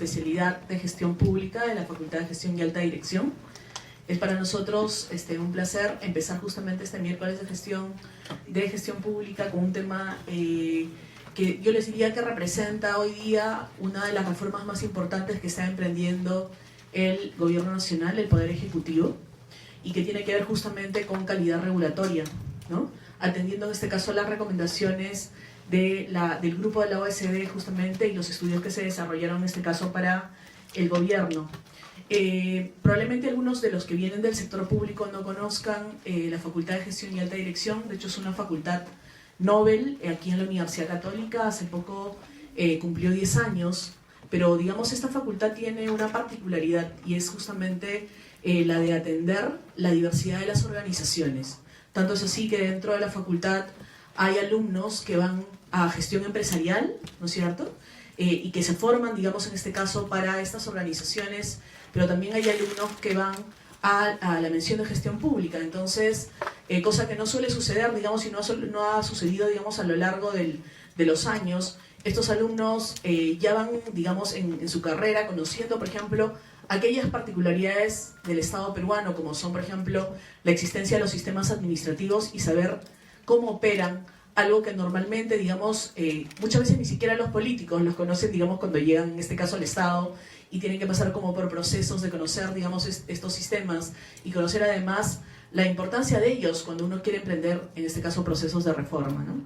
especialidad de Gestión Pública de la Facultad de Gestión y Alta Dirección. Es para nosotros un placer empezar justamente este miércoles de gestión pública con un tema que yo les diría que representa hoy día una de las reformas más importantes que está emprendiendo el Gobierno Nacional, el Poder Ejecutivo, y que tiene que ver justamente con calidad regulatoria, ¿no? Atendiendo en este caso las recomendaciones del grupo de la OECD justamente y los estudios que se desarrollaron en este caso para el gobierno. Probablemente algunos de los que vienen del sector público no conozcan la Facultad de Gestión y Alta Dirección. De hecho es una facultad Nobel aquí en la Universidad Católica. Hace poco cumplió 10 años, pero digamos esta facultad tiene una particularidad y es justamente la de atender la diversidad de las organizaciones. Tanto es así que dentro de la facultad hay alumnos que van a gestión empresarial, ¿no es cierto? Y que se forman, digamos, en este caso para estas organizaciones, pero también hay alumnos que van a la mención de gestión pública. Entonces, cosa que no suele suceder, digamos, y no ha sucedido, digamos, a lo largo de los años. Estos alumnos ya van, digamos, en su carrera conociendo, por ejemplo, aquellas particularidades del Estado peruano, como son, por ejemplo, la existencia de los sistemas administrativos y saber cómo operan, algo que normalmente, digamos, muchas veces ni siquiera los políticos los conocen, digamos, cuando llegan, en este caso, al Estado y tienen que pasar como por procesos de conocer, digamos, estos sistemas y conocer además la importancia de ellos cuando uno quiere emprender, en este caso, procesos de reforma, ¿no?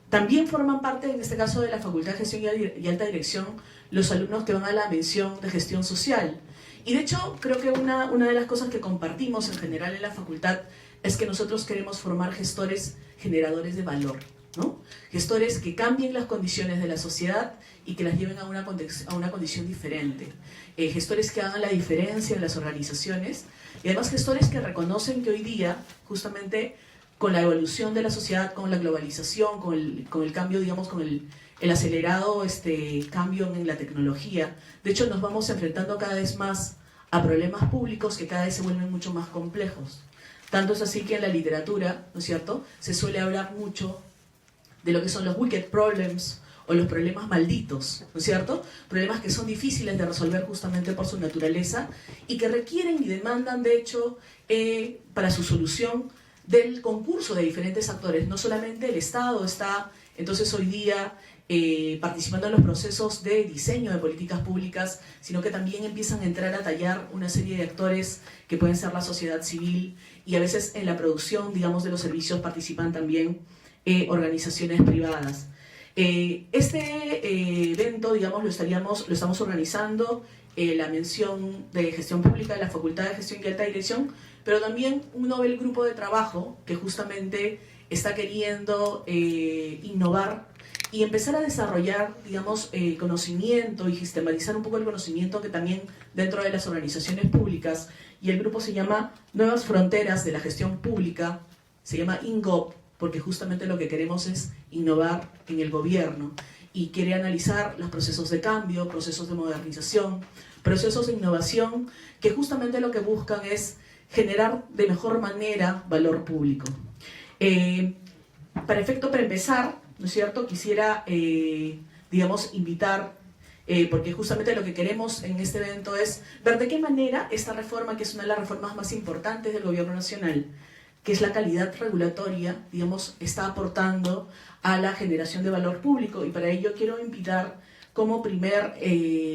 También forman parte, en este caso, de la Facultad de Gestión y Alta Dirección los alumnos que van a la mención de gestión social. Y de hecho, creo que una de las cosas que compartimos en general en la facultad es que nosotros queremos formar gestores generadores de valor, ¿no? Gestores que cambien las condiciones de la sociedad y que las lleven a una condición diferente. Gestores que hagan la diferencia en las organizaciones y además gestores que reconocen que hoy día, justamente con la evolución de la sociedad, con la globalización, con el cambio, digamos, con el acelerado cambio en la tecnología, de hecho nos vamos enfrentando cada vez más a problemas públicos que cada vez se vuelven mucho más complejos. Tanto es así que en la literatura, ¿no es cierto?, se suele hablar mucho de lo que son los wicked problems o los problemas malditos, ¿no es cierto? Problemas que son difíciles de resolver justamente por su naturaleza y que requieren y demandan, de hecho, para su solución del concurso de diferentes actores. No solamente el Estado está, entonces, hoy día participando en los procesos de diseño de políticas públicas, sino que también empiezan a entrar a tallar una serie de actores que pueden ser la sociedad civil y a veces en la producción, digamos, de los servicios participan también organizaciones privadas. Este evento, digamos, lo estamos organizando la mención de gestión pública de la Facultad de Gestión y Alta Dirección, pero también un novel grupo de trabajo que justamente está queriendo innovar y empezar a desarrollar, digamos, conocimiento y sistematizar un poco el conocimiento que también dentro de las organizaciones públicas, y el grupo se llama Nuevas Fronteras de la Gestión Pública, se llama INGOP, porque justamente lo que queremos es innovar en el gobierno y quiere analizar los procesos de cambio, procesos de modernización, procesos de innovación que justamente lo que buscan es generar de mejor manera valor público. Para empezar, ¿no es cierto?, quisiera, digamos, invitar, porque justamente lo que queremos en este evento es ver de qué manera esta reforma, que es una de las reformas más importantes del Gobierno Nacional, que es la calidad regulatoria, digamos, está aportando a la generación de valor público. Y para ello quiero invitar como primer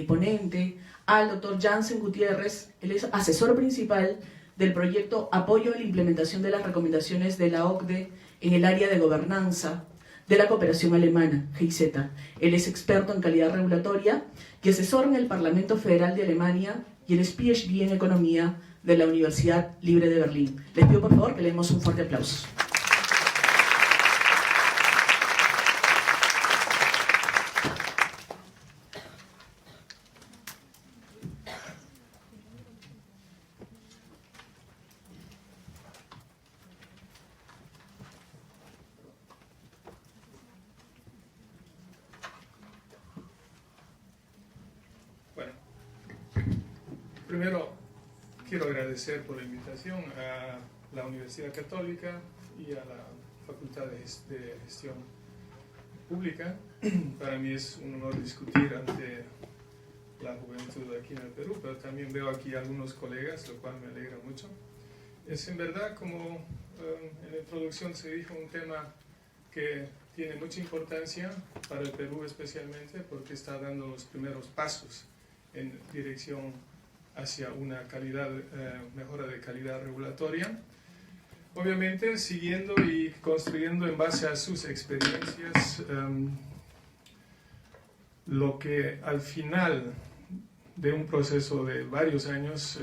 ponente al doctor Jansen Gutiérrez. Él es asesor principal del proyecto Apoyo a la implementación de las recomendaciones de la OCDE en el área de gobernanza de la cooperación alemana, GIZ. Él es experto en calidad regulatoria y asesor en el Parlamento Federal de Alemania, y él es PhD en Economía de la Universidad Libre de Berlín. Les pido por favor que le demos un fuerte aplauso. Bueno, primero quiero agradecer por la invitación a la Universidad Católica y a la Facultad de Gestión Pública. Para mí es un honor discutir ante la juventud aquí en el Perú, pero también veo aquí algunos colegas, lo cual me alegra mucho. Es en verdad, como en la introducción se dijo, un tema que tiene mucha importancia para el Perú especialmente porque está dando los primeros pasos en dirección hacia una mejora de calidad regulatoria. Obviamente siguiendo y construyendo en base a sus experiencias lo que al final de un proceso de varios años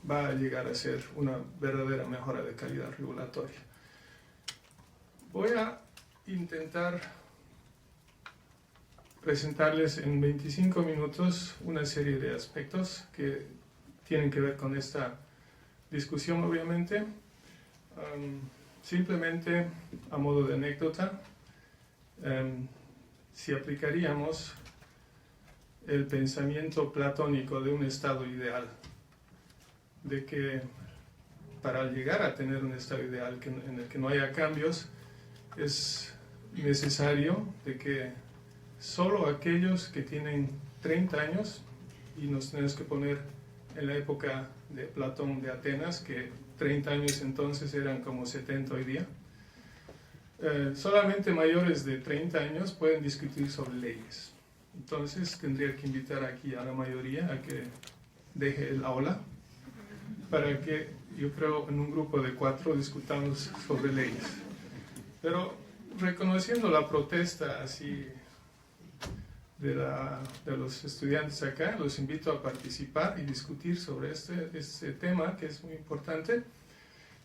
va a llegar a ser una verdadera mejora de calidad regulatoria. Voy a intentar presentarles en 25 minutos una serie de aspectos que tienen que ver con esta discusión, obviamente. Simplemente a modo de anécdota, si aplicaríamos el pensamiento platónico de un estado ideal, de que para llegar a tener un estado ideal en el que no haya cambios, es necesario de que solo aquellos que tienen 30 años, y nos tenemos que poner en la época de Platón de Atenas, que 30 años entonces eran como 70 hoy día, solamente mayores de 30 años pueden discutir sobre leyes. Entonces tendría que invitar aquí a la mayoría a que deje el aula para que, yo creo, en un grupo de 4 discutamos sobre leyes. Pero reconociendo la protesta así de los estudiantes acá, los invito a participar y discutir sobre este tema que es muy importante.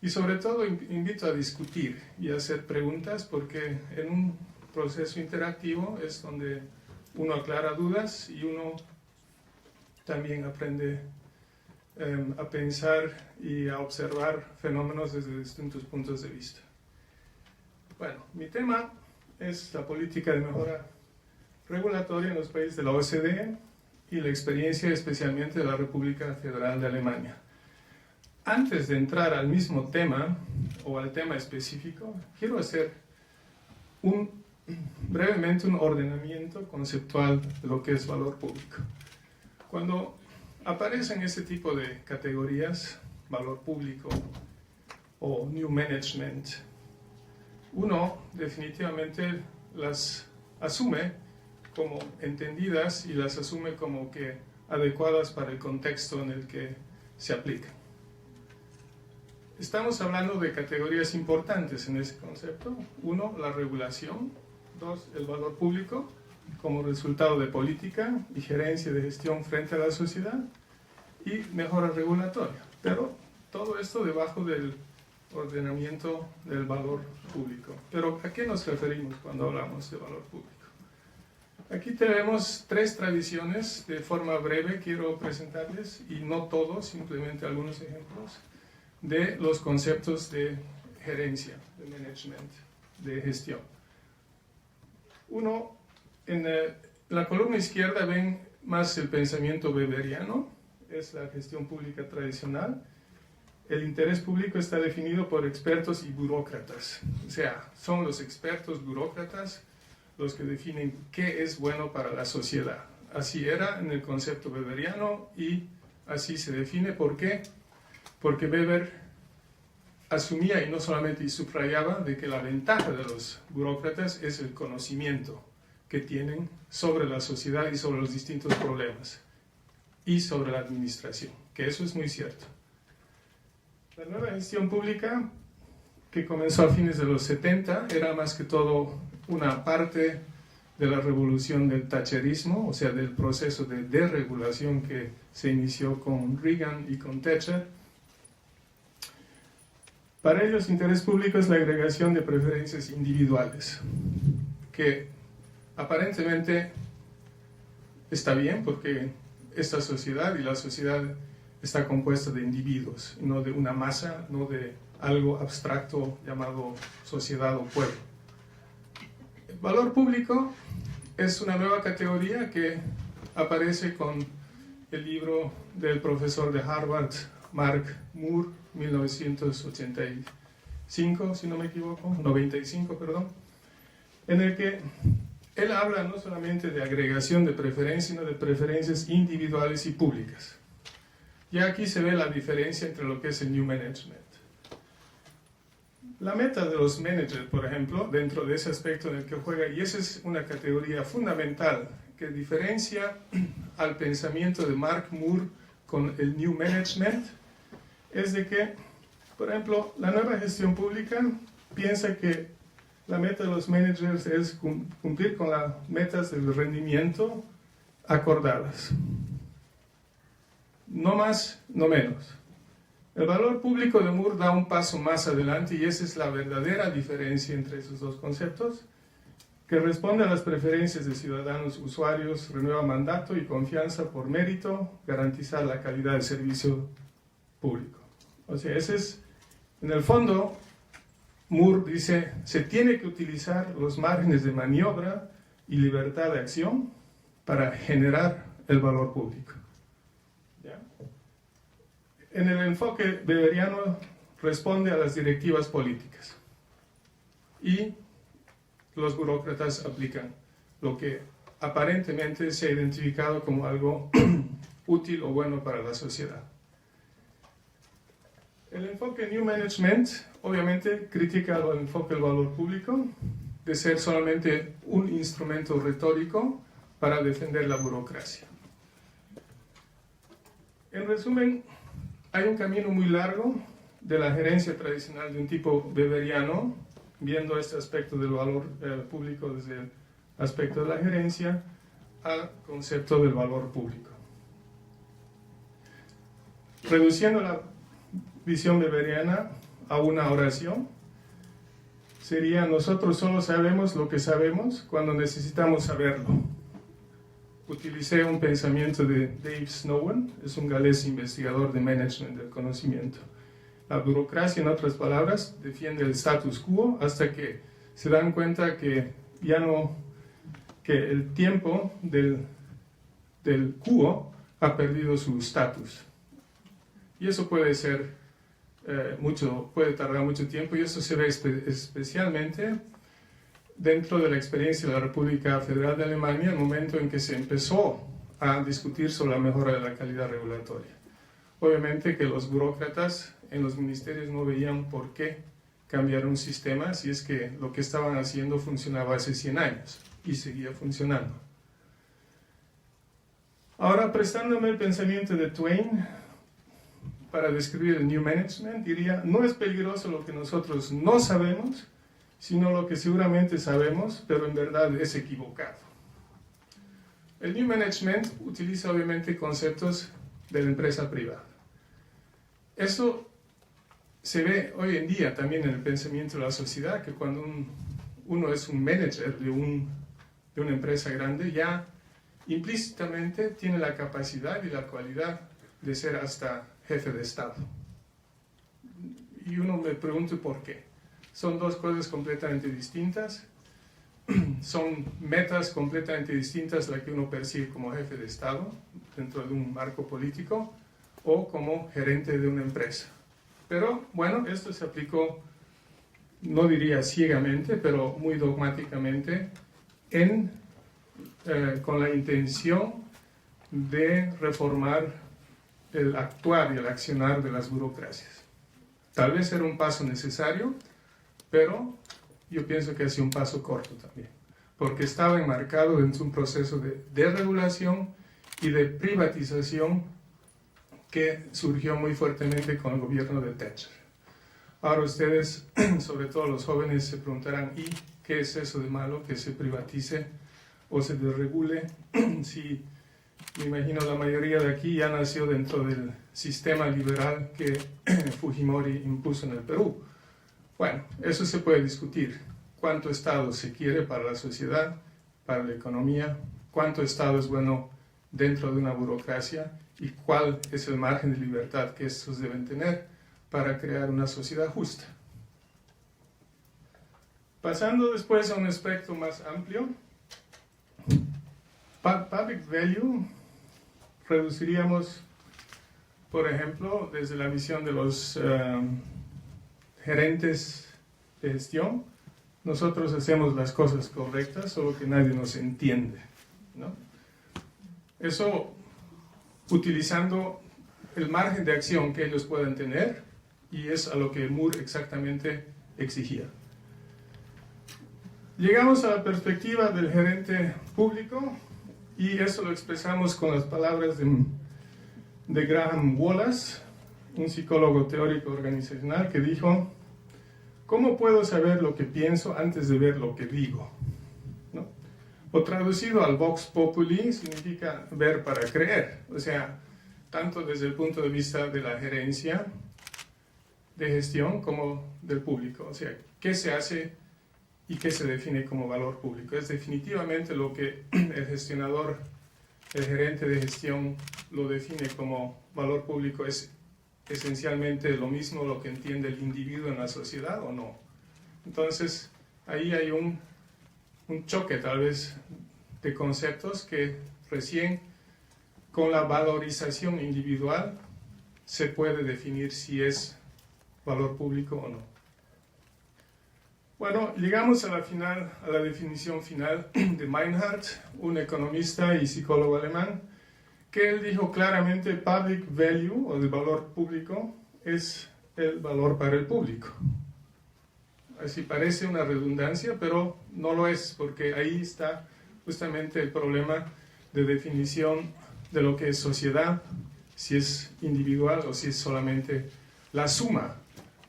Y sobre todo invito a discutir y a hacer preguntas, porque en un proceso interactivo es donde uno aclara dudas y uno también aprende a pensar y a observar fenómenos desde distintos puntos de vista. Bueno, mi tema es la política de mejora regulatoria en los países de la OCDE y la experiencia especialmente de la República Federal de Alemania. Antes de entrar al mismo tema o al tema específico, quiero hacer brevemente un ordenamiento conceptual de lo que es valor público. Cuando aparecen este tipo de categorías, valor público o New Management, uno definitivamente las asume como entendidas y las asume como que adecuadas para el contexto en el que se aplican. Estamos hablando de categorías importantes en ese concepto. 1, la regulación. 2, el valor público como resultado de política y gerencia de gestión frente a la sociedad y mejora regulatoria. Pero todo esto debajo del ordenamiento del valor público. Pero ¿a qué nos referimos cuando hablamos de valor público? Aquí tenemos 3 tradiciones, de forma breve quiero presentarles, y no todos, simplemente algunos ejemplos, de los conceptos de gerencia, de management, de gestión. Uno, en la columna izquierda ven más el pensamiento weberiano, es la gestión pública tradicional. El interés público está definido por expertos y burócratas, o sea, son los expertos burócratas los que definen qué es bueno para la sociedad. Así era en el concepto weberiano y así se define. ¿Por qué? Porque Weber asumía y no solamente subrayaba de que la ventaja de los burócratas es el conocimiento que tienen sobre la sociedad y sobre los distintos problemas y sobre la administración, que eso es muy cierto. La nueva gestión pública, que comenzó a fines de los 70, era más que todo una parte de la revolución del thatcherismo, o sea, del proceso de desregulación que se inició con Reagan y con Thatcher. Para ellos, interés público es la agregación de preferencias individuales, que aparentemente está bien porque esta sociedad y la sociedad está compuesta de individuos, no de una masa, no de algo abstracto llamado sociedad o pueblo. El valor público es una nueva categoría que aparece con el libro del profesor de Harvard, Mark Moore, 1985, si no me equivoco, 95, perdón, en el que él habla no solamente de agregación de preferencias, sino de preferencias individuales y públicas. Ya aquí se ve la diferencia entre lo que es el New Management. La meta de los managers, por ejemplo, dentro de ese aspecto en el que juega, y esa es una categoría fundamental que diferencia al pensamiento de Mark Moore con el New Management, es de que, por ejemplo, la nueva gestión pública piensa que la meta de los managers es cumplir con las metas del rendimiento acordadas. No más, no menos. El valor público de Moore da un paso más adelante y esa es la verdadera diferencia entre esos dos conceptos, que responde a las preferencias de ciudadanos, usuarios, renueva mandato y confianza por mérito, garantizar la calidad del servicio público. O sea, ese es, en el fondo, Moore dice, se tiene que utilizar los márgenes de maniobra y libertad de acción para generar el valor público. ¿Ya? En el enfoque weberiano responde a las directivas políticas y los burócratas aplican lo que aparentemente se ha identificado como algo útil o bueno para la sociedad. El enfoque New Management obviamente critica el enfoque del valor público de ser solamente un instrumento retórico para defender la burocracia. En resumen, hay un camino muy largo de la gerencia tradicional de un tipo weberiano, viendo este aspecto del valor público desde el aspecto de la gerencia, al concepto del valor público. Reduciendo la visión weberiana a una oración, sería: nosotros solo sabemos lo que sabemos cuando necesitamos saberlo. Utilicé un pensamiento de Dave Snowen, es un galés investigador de management del conocimiento. La burocracia, en otras palabras, defiende el status quo hasta que se dan cuenta que ya no, que el tiempo del quo ha perdido su status. Y eso puede ser puede tardar mucho tiempo, y eso se ve especialmente dentro de la experiencia de la República Federal de Alemania, el momento en que se empezó a discutir sobre la mejora de la calidad regulatoria. Obviamente que los burócratas en los ministerios no veían por qué cambiar un sistema si es que lo que estaban haciendo funcionaba hace 100 años y seguía funcionando. Ahora, prestándome el pensamiento de Twain para describir el New Management, diría: no es peligroso lo que nosotros no sabemos, sino lo que seguramente sabemos, pero en verdad es equivocado. El New Management utiliza obviamente conceptos de la empresa privada. Eso se ve hoy en día también en el pensamiento de la sociedad, que cuando uno es un manager de una empresa grande, ya implícitamente tiene la capacidad y la cualidad de ser hasta jefe de Estado. Y uno me pregunta por qué. Son dos cosas completamente distintas, son metas completamente distintas la que uno percibe como jefe de Estado dentro de un marco político o como gerente de una empresa. Pero bueno, esto se aplicó, no diría ciegamente, pero muy dogmáticamente, con la intención de reformar el actuar y el accionar de las burocracias. Tal vez era un paso necesario, pero yo pienso que ha sido un paso corto también, porque estaba enmarcado dentro de un proceso de desregulación y de privatización que surgió muy fuertemente con el gobierno de Thatcher. Ahora ustedes, sobre todo los jóvenes, se preguntarán: ¿y qué es eso de malo que se privatice o se desregule? Si me imagino la mayoría de aquí ya nació dentro del sistema liberal que Fujimori impuso en el Perú. Bueno, eso se puede discutir. ¿Cuánto Estado se quiere para la sociedad, para la economía? ¿Cuánto Estado es bueno dentro de una burocracia? ¿Y cuál es el margen de libertad que estos deben tener para crear una sociedad justa? Pasando después a un aspecto más amplio, public value reduciríamos, por ejemplo, desde la visión de los gerentes de gestión, nosotros hacemos las cosas correctas, solo que nadie nos entiende, ¿no? Eso utilizando el margen de acción que ellos puedan tener, y es a lo que Moore exactamente exigía. Llegamos a la perspectiva del gerente público, y eso lo expresamos con las palabras de Graham Wallace, un psicólogo teórico organizacional, que dijo: ¿cómo puedo saber lo que pienso antes de ver lo que digo? ¿No? O traducido al Vox Populi, significa ver para creer. O sea, tanto desde el punto de vista de la gerencia, de gestión, como del público. O sea, ¿qué se hace y qué se define como valor público? Es definitivamente lo que el gestionador, el gerente de gestión, lo define como valor público. ¿Es esencialmente lo mismo lo que entiende el individuo en la sociedad o no? Entonces, ahí hay un choque tal vez de conceptos que recién con la valorización individual se puede definir si es valor público o no. Bueno, llegamos a la definición final de Meinhardt, un economista y psicólogo alemán, que él dijo claramente: public value, o el valor público, es el valor para el público. Así parece una redundancia, pero no lo es, porque ahí está justamente el problema de definición de lo que es sociedad, si es individual o si es solamente la suma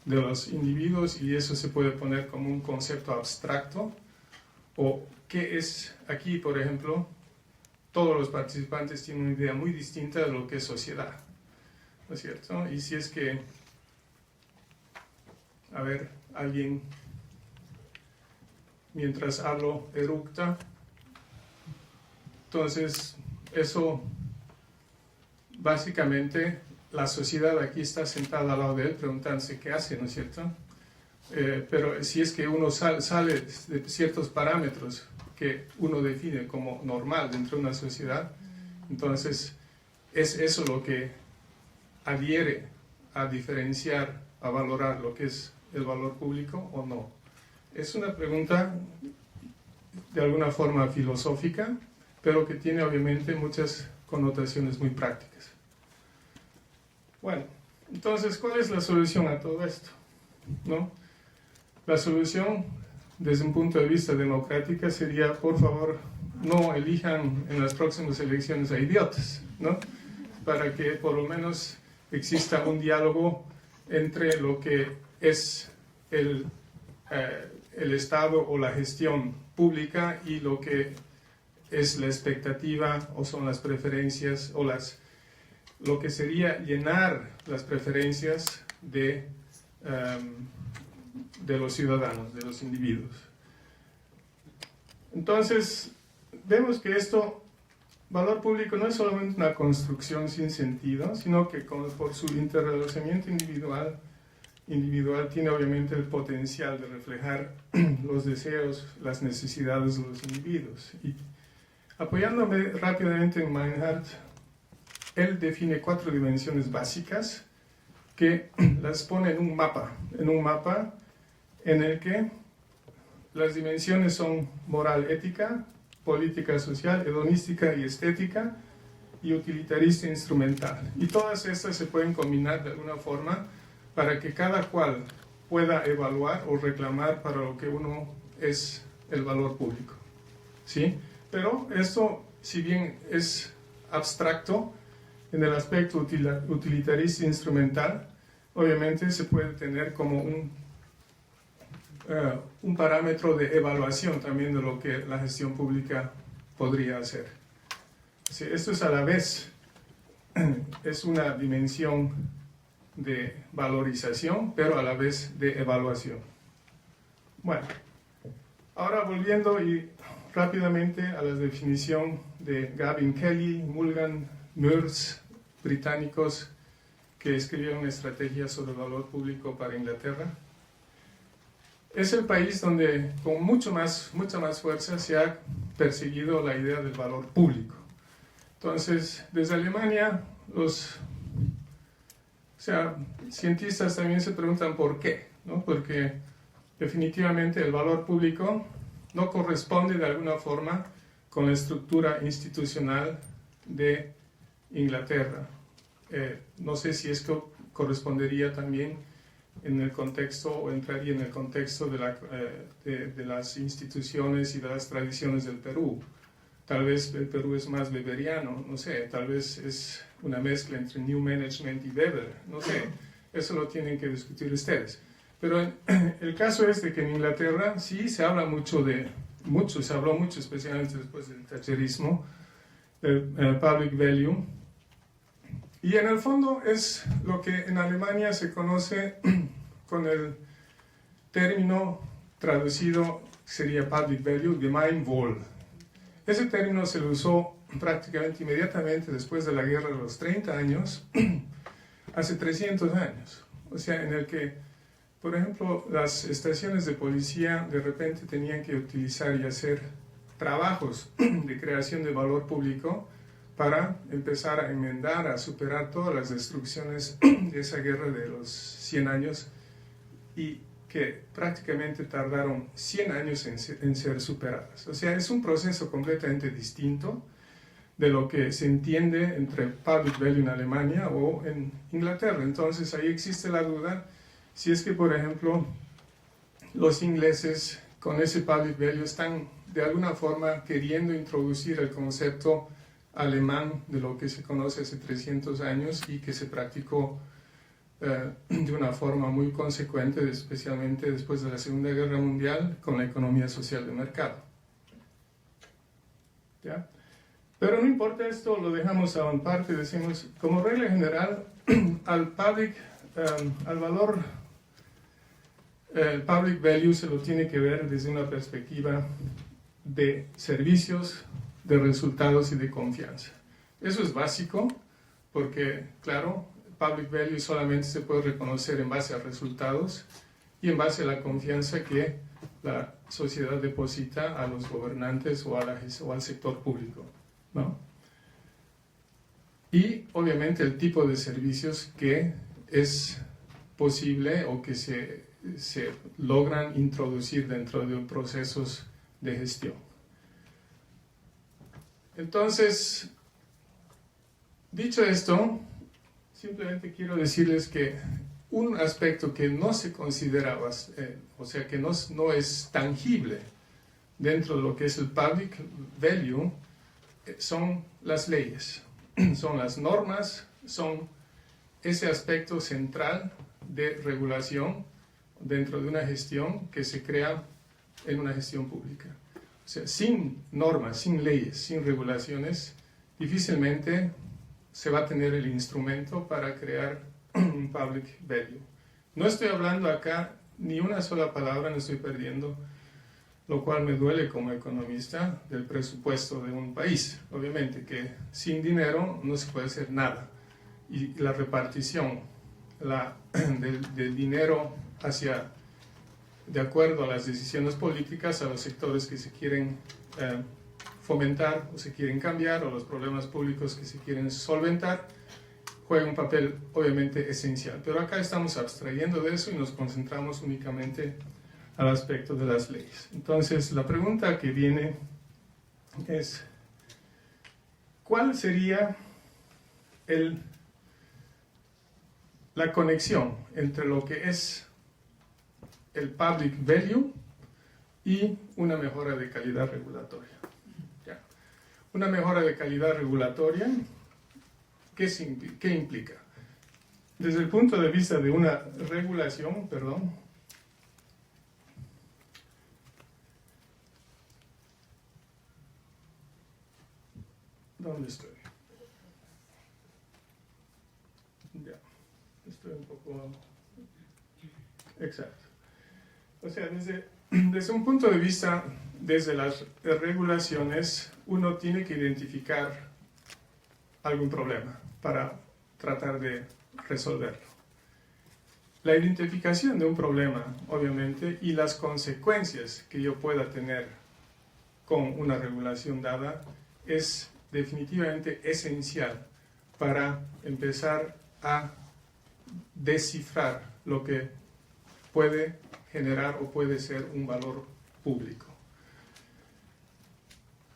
de los individuos, y eso se puede poner como un concepto abstracto, o qué es aquí, por ejemplo. Todos los participantes tienen una idea muy distinta de lo que es sociedad, ¿no es cierto? Y si es que, a ver, alguien, mientras hablo, eructa, entonces eso, básicamente, la sociedad aquí está sentada al lado de él preguntándose qué hace, ¿no es cierto? Pero si es que uno sale de ciertos parámetros que uno define como normal dentro de una sociedad, entonces es eso lo que adhiere a diferenciar, a valorar lo que es el valor público o no. Es una pregunta de alguna forma filosófica, pero que tiene obviamente muchas connotaciones muy prácticas. Bueno, entonces, ¿cuál es la solución a todo esto? ¿No? La solución, desde un punto de vista democrático, sería: por favor, no elijan en las próximas elecciones a idiotas, ¿no? Para que por lo menos exista un diálogo entre lo que es el Estado o la gestión pública y lo que es la expectativa o son las preferencias o lo que sería llenar las preferencias de los ciudadanos, de los individuos. Entonces, vemos que valor público no es solamente una construcción sin sentido, sino que por su interrelacionamiento individual tiene obviamente el potencial de reflejar los deseos, las necesidades de los individuos. Y apoyándome rápidamente en Meinhardt, él define 4 dimensiones básicas que las pone en un mapa en el que las dimensiones son moral, ética, política, social, hedonística y estética, y utilitarista e instrumental. Y todas estas se pueden combinar de alguna forma para que cada cual pueda evaluar o reclamar para lo que uno es el valor público, ¿sí? Pero esto, si bien es abstracto, en el aspecto utilitarista e instrumental, obviamente se puede tener como un parámetro de evaluación también de lo que la gestión pública podría hacer. Sí, esto es a la vez, es una dimensión de valorización, pero a la vez de evaluación. Bueno, ahora volviendo rápidamente a la definición de Gavin Kelly, Mulgan, Mears, británicos que escribieron una estrategia sobre el valor público para Inglaterra. Es el país donde con mucha más fuerza se ha perseguido la idea del valor público. Entonces, desde Alemania, cientistas también se preguntan por qué, ¿no? Porque definitivamente el valor público no corresponde de alguna forma con la estructura institucional de Inglaterra. No sé si esto correspondería también en el contexto o entraría en el contexto de las instituciones y de las tradiciones del Perú. Tal vez el Perú es más weberiano, no sé, tal vez es una mezcla entre New Management y Weber, no sé, eso lo tienen que discutir ustedes. Pero el caso es de que en Inglaterra sí se habla se habló mucho, especialmente después del thatcherismo, del public value, y en el fondo es lo que en Alemania se conoce con el término traducido, sería public value, Gemeinwohl. Ese término se lo usó prácticamente inmediatamente después de la guerra de los 30 años, hace 300 años. O sea, en el que, por ejemplo, las estaciones de policía de repente tenían que utilizar y hacer trabajos de creación de valor público para empezar a enmendar, a superar todas las destrucciones de esa guerra de los 100 años y que prácticamente tardaron 100 años en ser superadas. O sea, es un proceso completamente distinto de lo que se entiende entre public value en Alemania o en Inglaterra. Entonces ahí existe la duda si es que, por ejemplo, los ingleses con ese public value están de alguna forma queriendo introducir el concepto alemán de lo que se conoce hace 300 años y que se practicó de una forma muy consecuente, especialmente después de la Segunda Guerra Mundial, con la economía social de mercado. ¿Ya? Pero no importa esto, lo dejamos a un parte, decimos, como regla general, al valor, el public value se lo tiene que ver desde una perspectiva de servicios, de resultados y de confianza. Eso es básico, porque, claro, public value solamente se puede reconocer en base a resultados y en base a la confianza que la sociedad deposita a los gobernantes o al sector público, ¿no? Y obviamente el tipo de servicios que es posible o que se logran introducir dentro de procesos de gestión. Entonces, dicho esto, simplemente quiero decirles que un aspecto que no se considera, o sea, que no es tangible dentro de lo que es el public value, son las leyes, son las normas, son ese aspecto central de regulación dentro de una gestión que se crea en una gestión pública. O sea, sin normas, sin leyes, sin regulaciones, difícilmente se va a tener el instrumento para crear un public value. No estoy hablando acá ni una sola palabra, no estoy perdiendo, lo cual me duele como economista, del presupuesto de un país. Obviamente que sin dinero no se puede hacer nada. Y la repartición del dinero de acuerdo a las decisiones políticas, a los sectores que se quieren fomentar o se quieren cambiar, o los problemas públicos que se quieren solventar, juega un papel obviamente esencial. Pero acá estamos abstrayendo de eso y nos concentramos únicamente al aspecto de las leyes. Entonces, la pregunta que viene es, ¿cuál sería la conexión entre lo que es el public value y una mejora de calidad regulatoria? ¿Ya? Una mejora de calidad regulatoria, ¿qué implica? Desde el punto de vista de una regulación, ¿dónde estoy? Ya, estoy un poco... Exacto. O sea, desde un punto de vista, desde las regulaciones, uno tiene que identificar algún problema para tratar de resolverlo. La identificación de un problema, obviamente, y las consecuencias que yo pueda tener con una regulación dada, es definitivamente esencial para empezar a descifrar lo que puede generar o puede ser un valor público.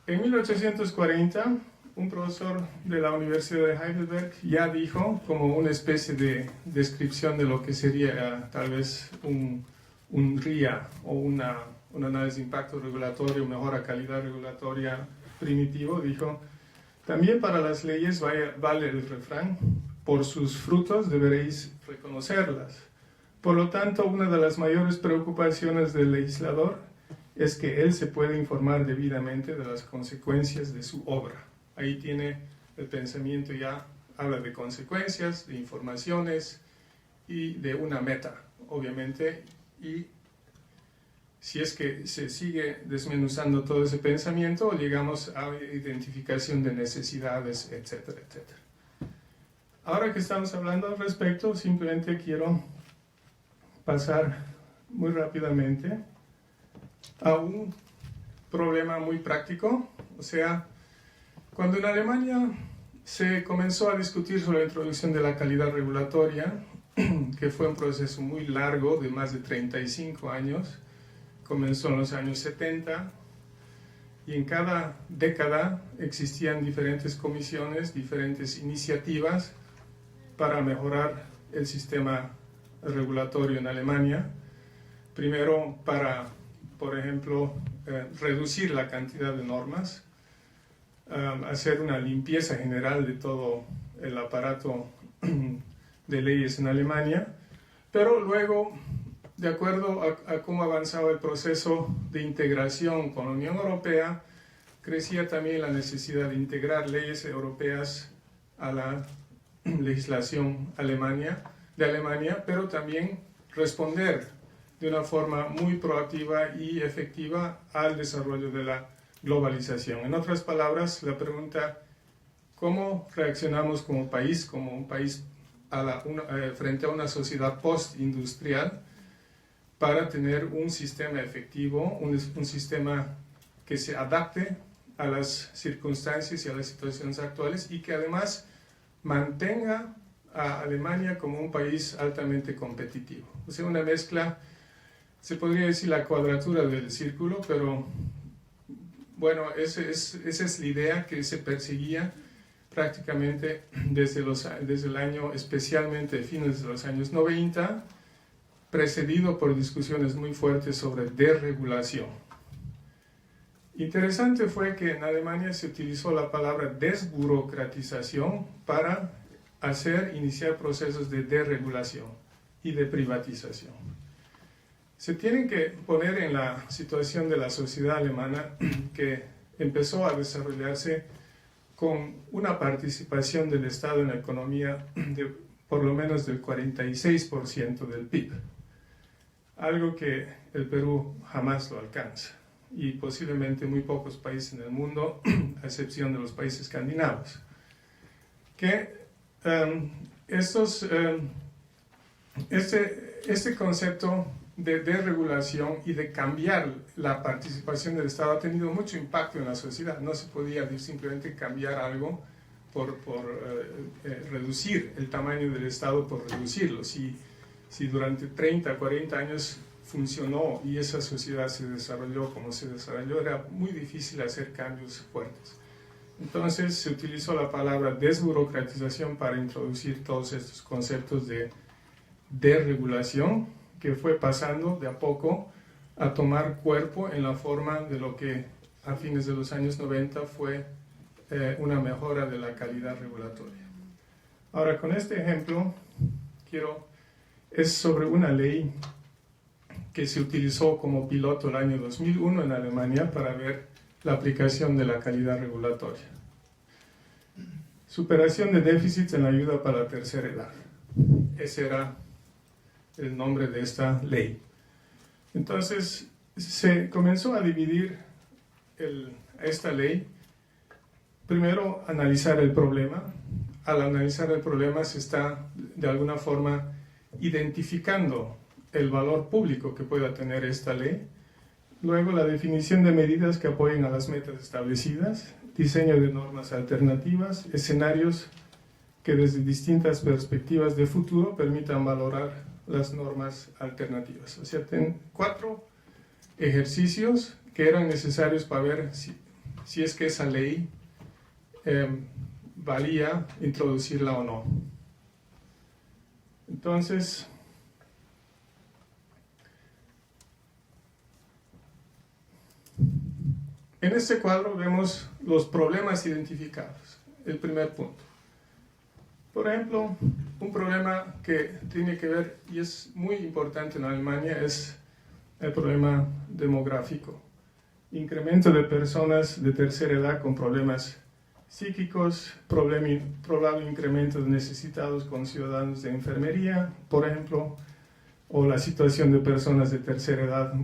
En 1840, un profesor de la Universidad de Heidelberg ya dijo, como una especie de descripción de lo que sería tal vez un RIA o un análisis de impacto regulatorio, mejora calidad regulatoria primitivo, dijo: también para las leyes vale el refrán, por sus frutos deberéis reconocerlas. Por lo tanto, una de las mayores preocupaciones del legislador es que él se pueda informar debidamente de las consecuencias de su obra. Ahí tiene el pensamiento, ya habla de consecuencias, de informaciones y de una meta, obviamente, y si es que se sigue desmenuzando todo ese pensamiento, llegamos a identificación de necesidades, etcétera, etcétera. Ahora que estamos hablando al respecto, simplemente quiero pasar muy rápidamente a un problema muy práctico. O sea, cuando en Alemania se comenzó a discutir sobre la introducción de la calidad regulatoria, que fue un proceso muy largo de más de 35 años, comenzó en los años 70, y en cada década existían diferentes comisiones, diferentes iniciativas para mejorar el sistema regulatorio en Alemania. Primero para, por ejemplo, reducir la cantidad de normas, hacer una limpieza general de todo el aparato de leyes en Alemania, pero luego, de acuerdo a cómo avanzaba el proceso de integración con la Unión Europea, crecía también la necesidad de integrar leyes europeas a la legislación de Alemania, pero también responder de una forma muy proactiva y efectiva al desarrollo de la globalización. En otras palabras, la pregunta: ¿cómo reaccionamos como un país frente a una sociedad postindustrial para tener un sistema efectivo, un sistema que se adapte a las circunstancias y a las situaciones actuales y que además mantenga a Alemania como un país altamente competitivo? O sea, una mezcla, se podría decir la cuadratura del círculo, pero bueno, esa es la idea que se perseguía prácticamente desde el año, especialmente fines de los años 90, precedido por discusiones muy fuertes sobre desregulación. Interesante fue que en Alemania se utilizó la palabra desburocratización para iniciar procesos de desregulación y de privatización. Se tienen que poner en la situación de la sociedad alemana, que empezó a desarrollarse con una participación del Estado en la economía de por lo menos del 46% del PIB, algo que el Perú jamás lo alcanza, y posiblemente muy pocos países en el mundo, a excepción de los países escandinavos. Este concepto de desregulación y de cambiar la participación del Estado ha tenido mucho impacto en la sociedad. No se podía simplemente cambiar algo por reducir el tamaño del Estado, por reducirlo. Si durante 30, 40 años funcionó y esa sociedad se desarrolló como se desarrolló, era muy difícil hacer cambios fuertes. Entonces se utilizó la palabra desburocratización para introducir todos estos conceptos de desregulación, que fue pasando de a poco a tomar cuerpo en la forma de lo que a fines de los años 90 fue una mejora de la calidad regulatoria. Ahora, con este ejemplo, es sobre una ley que se utilizó como piloto el año 2001 en Alemania para ver la aplicación de la calidad regulatoria. Superación de déficits en la ayuda para la tercera edad. Ese era el nombre de esta ley. Entonces se comenzó a dividir esta ley. Primero, analizar el problema. Al analizar el problema se está de alguna forma identificando el valor público que pueda tener esta ley. Luego, la definición de medidas que apoyen a las metas establecidas, diseño de normas alternativas, escenarios que desde distintas perspectivas de futuro permitan valorar las normas alternativas. O sea, 4 ejercicios que eran necesarios para ver si es que esa ley valía introducirla o no. Entonces, en este cuadro vemos los problemas identificados, el primer punto. Por ejemplo, un problema que tiene que ver, y es muy importante en Alemania, es el problema demográfico. Incremento de personas de tercera edad con problemas psíquicos, probable incremento de necesitados con ciudadanos de enfermería, por ejemplo, o la situación de personas de tercera edad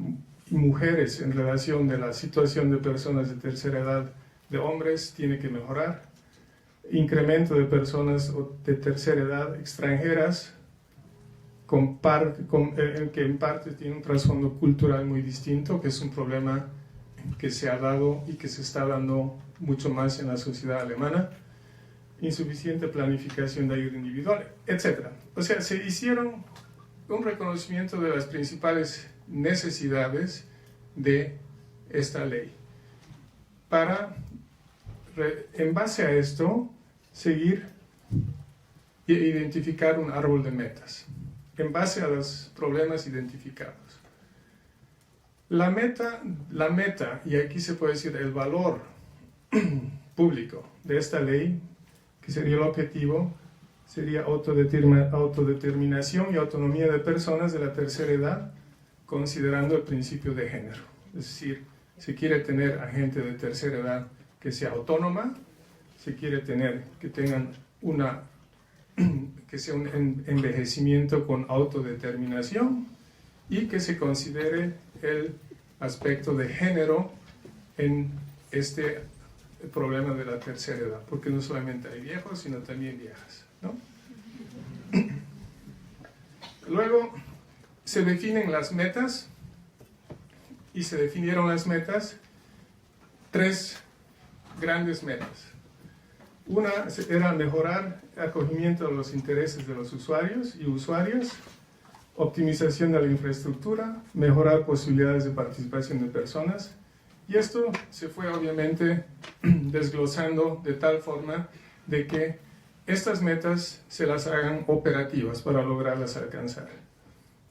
y mujeres en relación de la situación de personas de tercera edad de hombres tiene que mejorar. Incremento de personas de tercera edad extranjeras que en parte tiene un trasfondo cultural muy distinto, que es un problema que se ha dado y que se está dando mucho más en la sociedad alemana. Insuficiente planificación de ayuda individual, etc. O sea, se hicieron un reconocimiento de las principales necesidades de esta ley para, en base a esto, seguir e identificar un árbol de metas en base a los problemas identificados. La meta, y aquí se puede decir el valor público de esta ley, que sería el objetivo, sería autodeterminación y autonomía de personas de la tercera edad, considerando el principio de género. Es decir, se quiere tener a gente de tercera edad que sea autónoma, se quiere tener que tengan que sea un envejecimiento con autodeterminación y que se considere el aspecto de género en este problema de la tercera edad, porque no solamente hay viejos, sino también viejas, ¿no? Luego se definen las metas, y se definieron las metas, 3 grandes metas. Una era mejorar el acogimiento de los intereses de los usuarios y usuarias, optimización de la infraestructura, mejorar posibilidades de participación de personas, y esto se fue obviamente desglosando de tal forma de que estas metas se las hagan operativas para lograrlas alcanzar,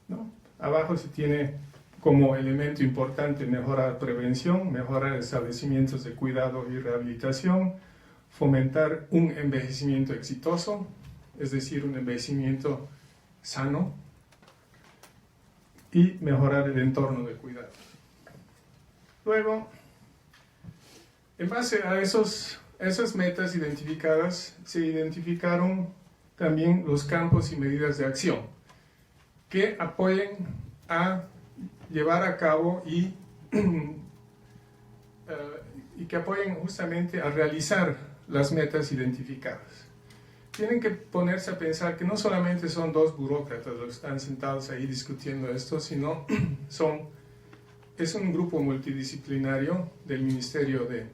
¿no? Abajo se tiene como elemento importante mejorar prevención, mejorar establecimientos de cuidado y rehabilitación, fomentar un envejecimiento exitoso, es decir, un envejecimiento sano, y mejorar el entorno de cuidado. Luego, en base a esas metas identificadas, se identificaron también los campos y medidas de acción que apoyen a llevar a cabo y que apoyen justamente a realizar las metas identificadas. Tienen que ponerse a pensar que no solamente son 2 burócratas los que están sentados ahí discutiendo esto, sino es un grupo multidisciplinario del Ministerio de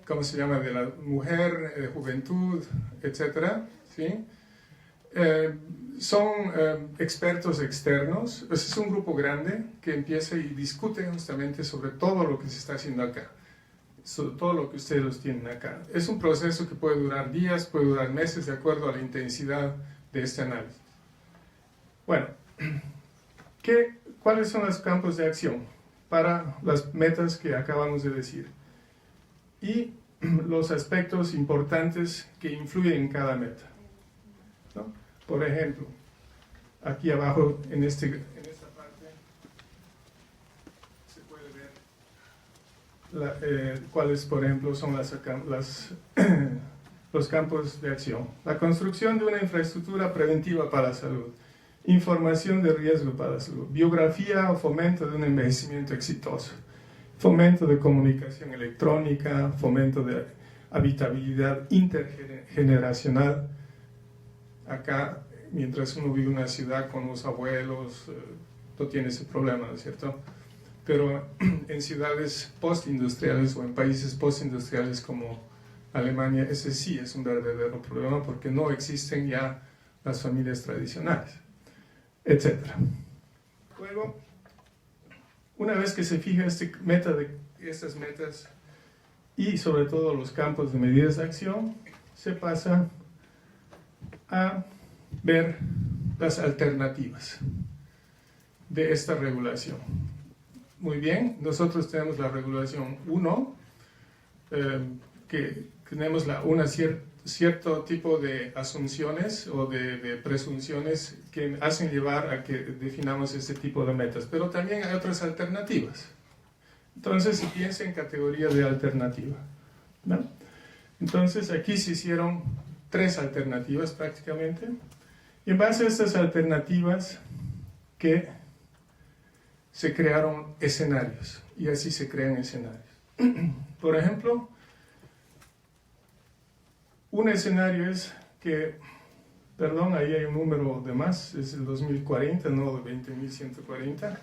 ¿cómo se llama? De la mujer, de juventud, etcétera, ¿sí? Son expertos externos. Es un grupo grande que empieza y discute justamente sobre todo lo que se está haciendo acá, sobre todo lo que ustedes los tienen acá. Es un proceso que puede durar días, puede durar meses, de acuerdo a la intensidad de este análisis. Bueno, ¿cuáles son los campos de acción para las metas que acabamos de decir? Y los aspectos importantes que influyen en cada meta, ¿no? Por ejemplo, aquí abajo en esta parte se puede ver cuáles, por ejemplo, son los campos de acción. La construcción de una infraestructura preventiva para la salud, información de riesgo para la salud, biografía o fomento de un envejecimiento exitoso, fomento de comunicación electrónica, fomento de habitabilidad intergeneracional. Acá, mientras uno vive en una ciudad con los abuelos, no tiene ese problema, ¿no es cierto? Pero en ciudades postindustriales o en países postindustriales como Alemania, ese sí es un verdadero problema porque no existen ya las familias tradicionales, etc. Luego, una vez que se fija estas metas y sobre todo los campos de medidas de acción, se pasa a ver las alternativas de esta regulación. Muy bien, nosotros tenemos la regulación 1, que tenemos cierto tipo de asunciones o de presunciones que hacen llevar a que definamos este tipo de metas, pero también hay otras alternativas. Entonces, se piensa en categorías de alternativa, ¿no? Entonces, aquí se hicieron 3 alternativas prácticamente, y en base a estas alternativas que se crearon escenarios, y así se crean escenarios. Por ejemplo, un escenario es que, perdón, ahí hay un número de más, es el 2040, no de 20.140.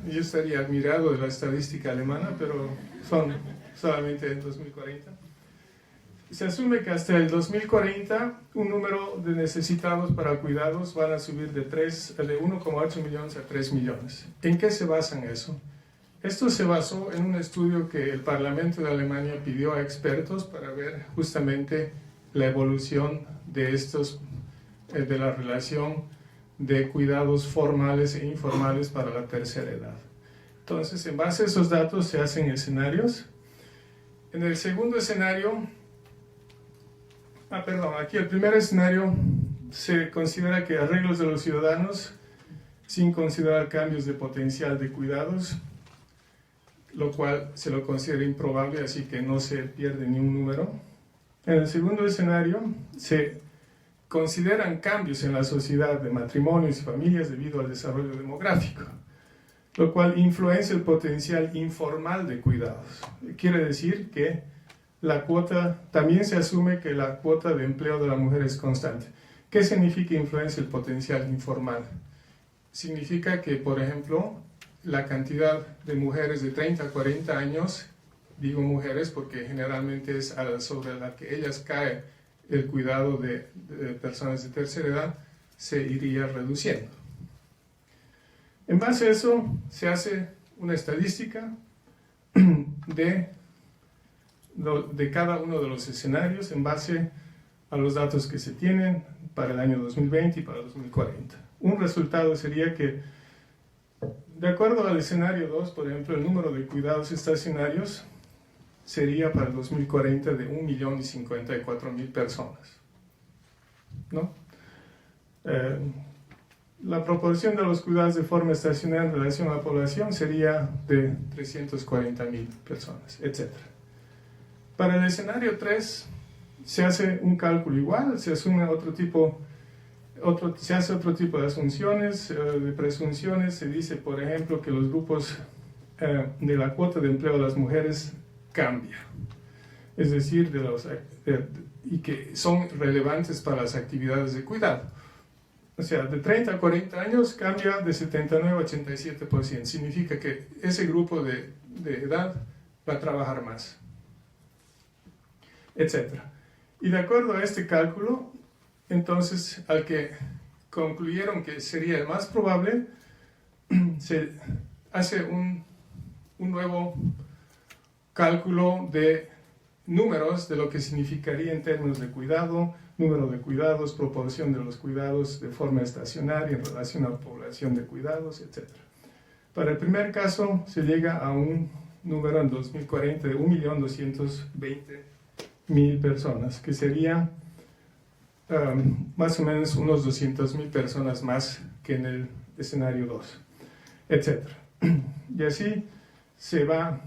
Yo estaría admirado de la estadística alemana, pero son solamente en 2040. Se asume que hasta el 2040 un número de necesitados para cuidados van a subir de 1,8 millones a 3 millones. ¿En qué se basa en eso? Esto se basó en un estudio que el Parlamento de Alemania pidió a expertos para ver justamente la evolución de de la relación de cuidados formales e informales para la tercera edad. Entonces, en base a esos datos se hacen escenarios. En el segundo escenario, aquí el primer escenario se considera que arreglos de los ciudadanos sin considerar cambios de potencial de cuidados, lo cual se lo considera improbable, así que no se pierde ni un número. En el segundo escenario se consideran cambios en la sociedad de matrimonios y familias debido al desarrollo demográfico, lo cual influencia el potencial informal de cuidados. Quiere decir que también se asume que la cuota de empleo de la mujer es constante. ¿Qué significa influencia el potencial informal? Significa que, por ejemplo, la cantidad de mujeres de 30 a 40 años, digo mujeres porque generalmente es sobre la que ellas cae el cuidado de personas de tercera edad, se iría reduciendo. En base a eso se hace una estadística de cada uno de los escenarios en base a los datos que se tienen para el año 2020 y para 2040. Un resultado sería que, de acuerdo al escenario 2, por ejemplo, el número de cuidados estacionarios sería para el 2040 de 1.054.000 personas, ¿no? La proporción de los cuidados de forma estacionaria en relación a la población sería de 340.000 personas, etc. Para el escenario 3 se hace un cálculo igual, se hace otro tipo de asunciones, de presunciones. Se dice, por ejemplo, que los grupos de la cuota de empleo de las mujeres cambia, es decir, y que son relevantes para las actividades de cuidado. O sea, de 30 a 40 años cambia de 79 a 87%. Significa que ese grupo de edad va a trabajar más, etc. Y de acuerdo a este cálculo, entonces, al que concluyeron que sería el más probable, se hace un nuevo cálculo de números de lo que significaría en términos de cuidado, número de cuidados, proporción de los cuidados de forma estacionaria en relación a la población de cuidados, etc. Para el primer caso se llega a un número en 2040 de 1.220.000 personas, que sería más o menos unos 200.000 personas más que en el escenario 2, etc. Y así se va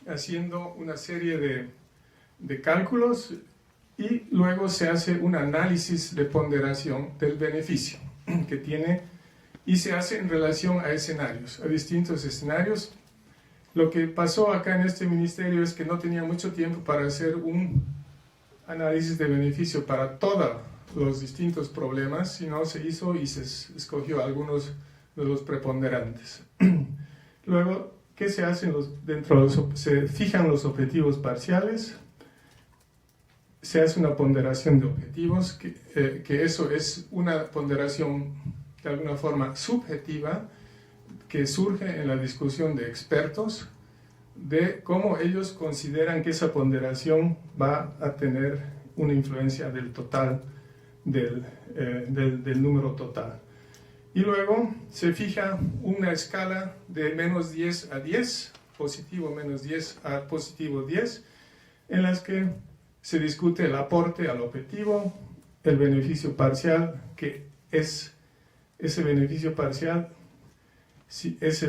haciendo una serie de cálculos y luego se hace un análisis de ponderación del beneficio que tiene y se hace en relación a escenarios, a distintos escenarios. Lo que pasó acá en este ministerio es que no tenía mucho tiempo para hacer un análisis de beneficio para todos los distintos problemas, sino se hizo y se escogió algunos de los preponderantes. Luego, ¿qué se hace? Se fijan los objetivos parciales se hace una ponderación de objetivos, que eso es una ponderación de alguna forma subjetiva que surge en la discusión de expertos de cómo ellos consideran que esa ponderación va a tener una influencia del total, del número total. Y luego se fija una escala de menos 10 a 10, positivo menos 10 a positivo 10, en las que se discute el aporte al objetivo, el beneficio parcial, que es ese beneficio parcial, es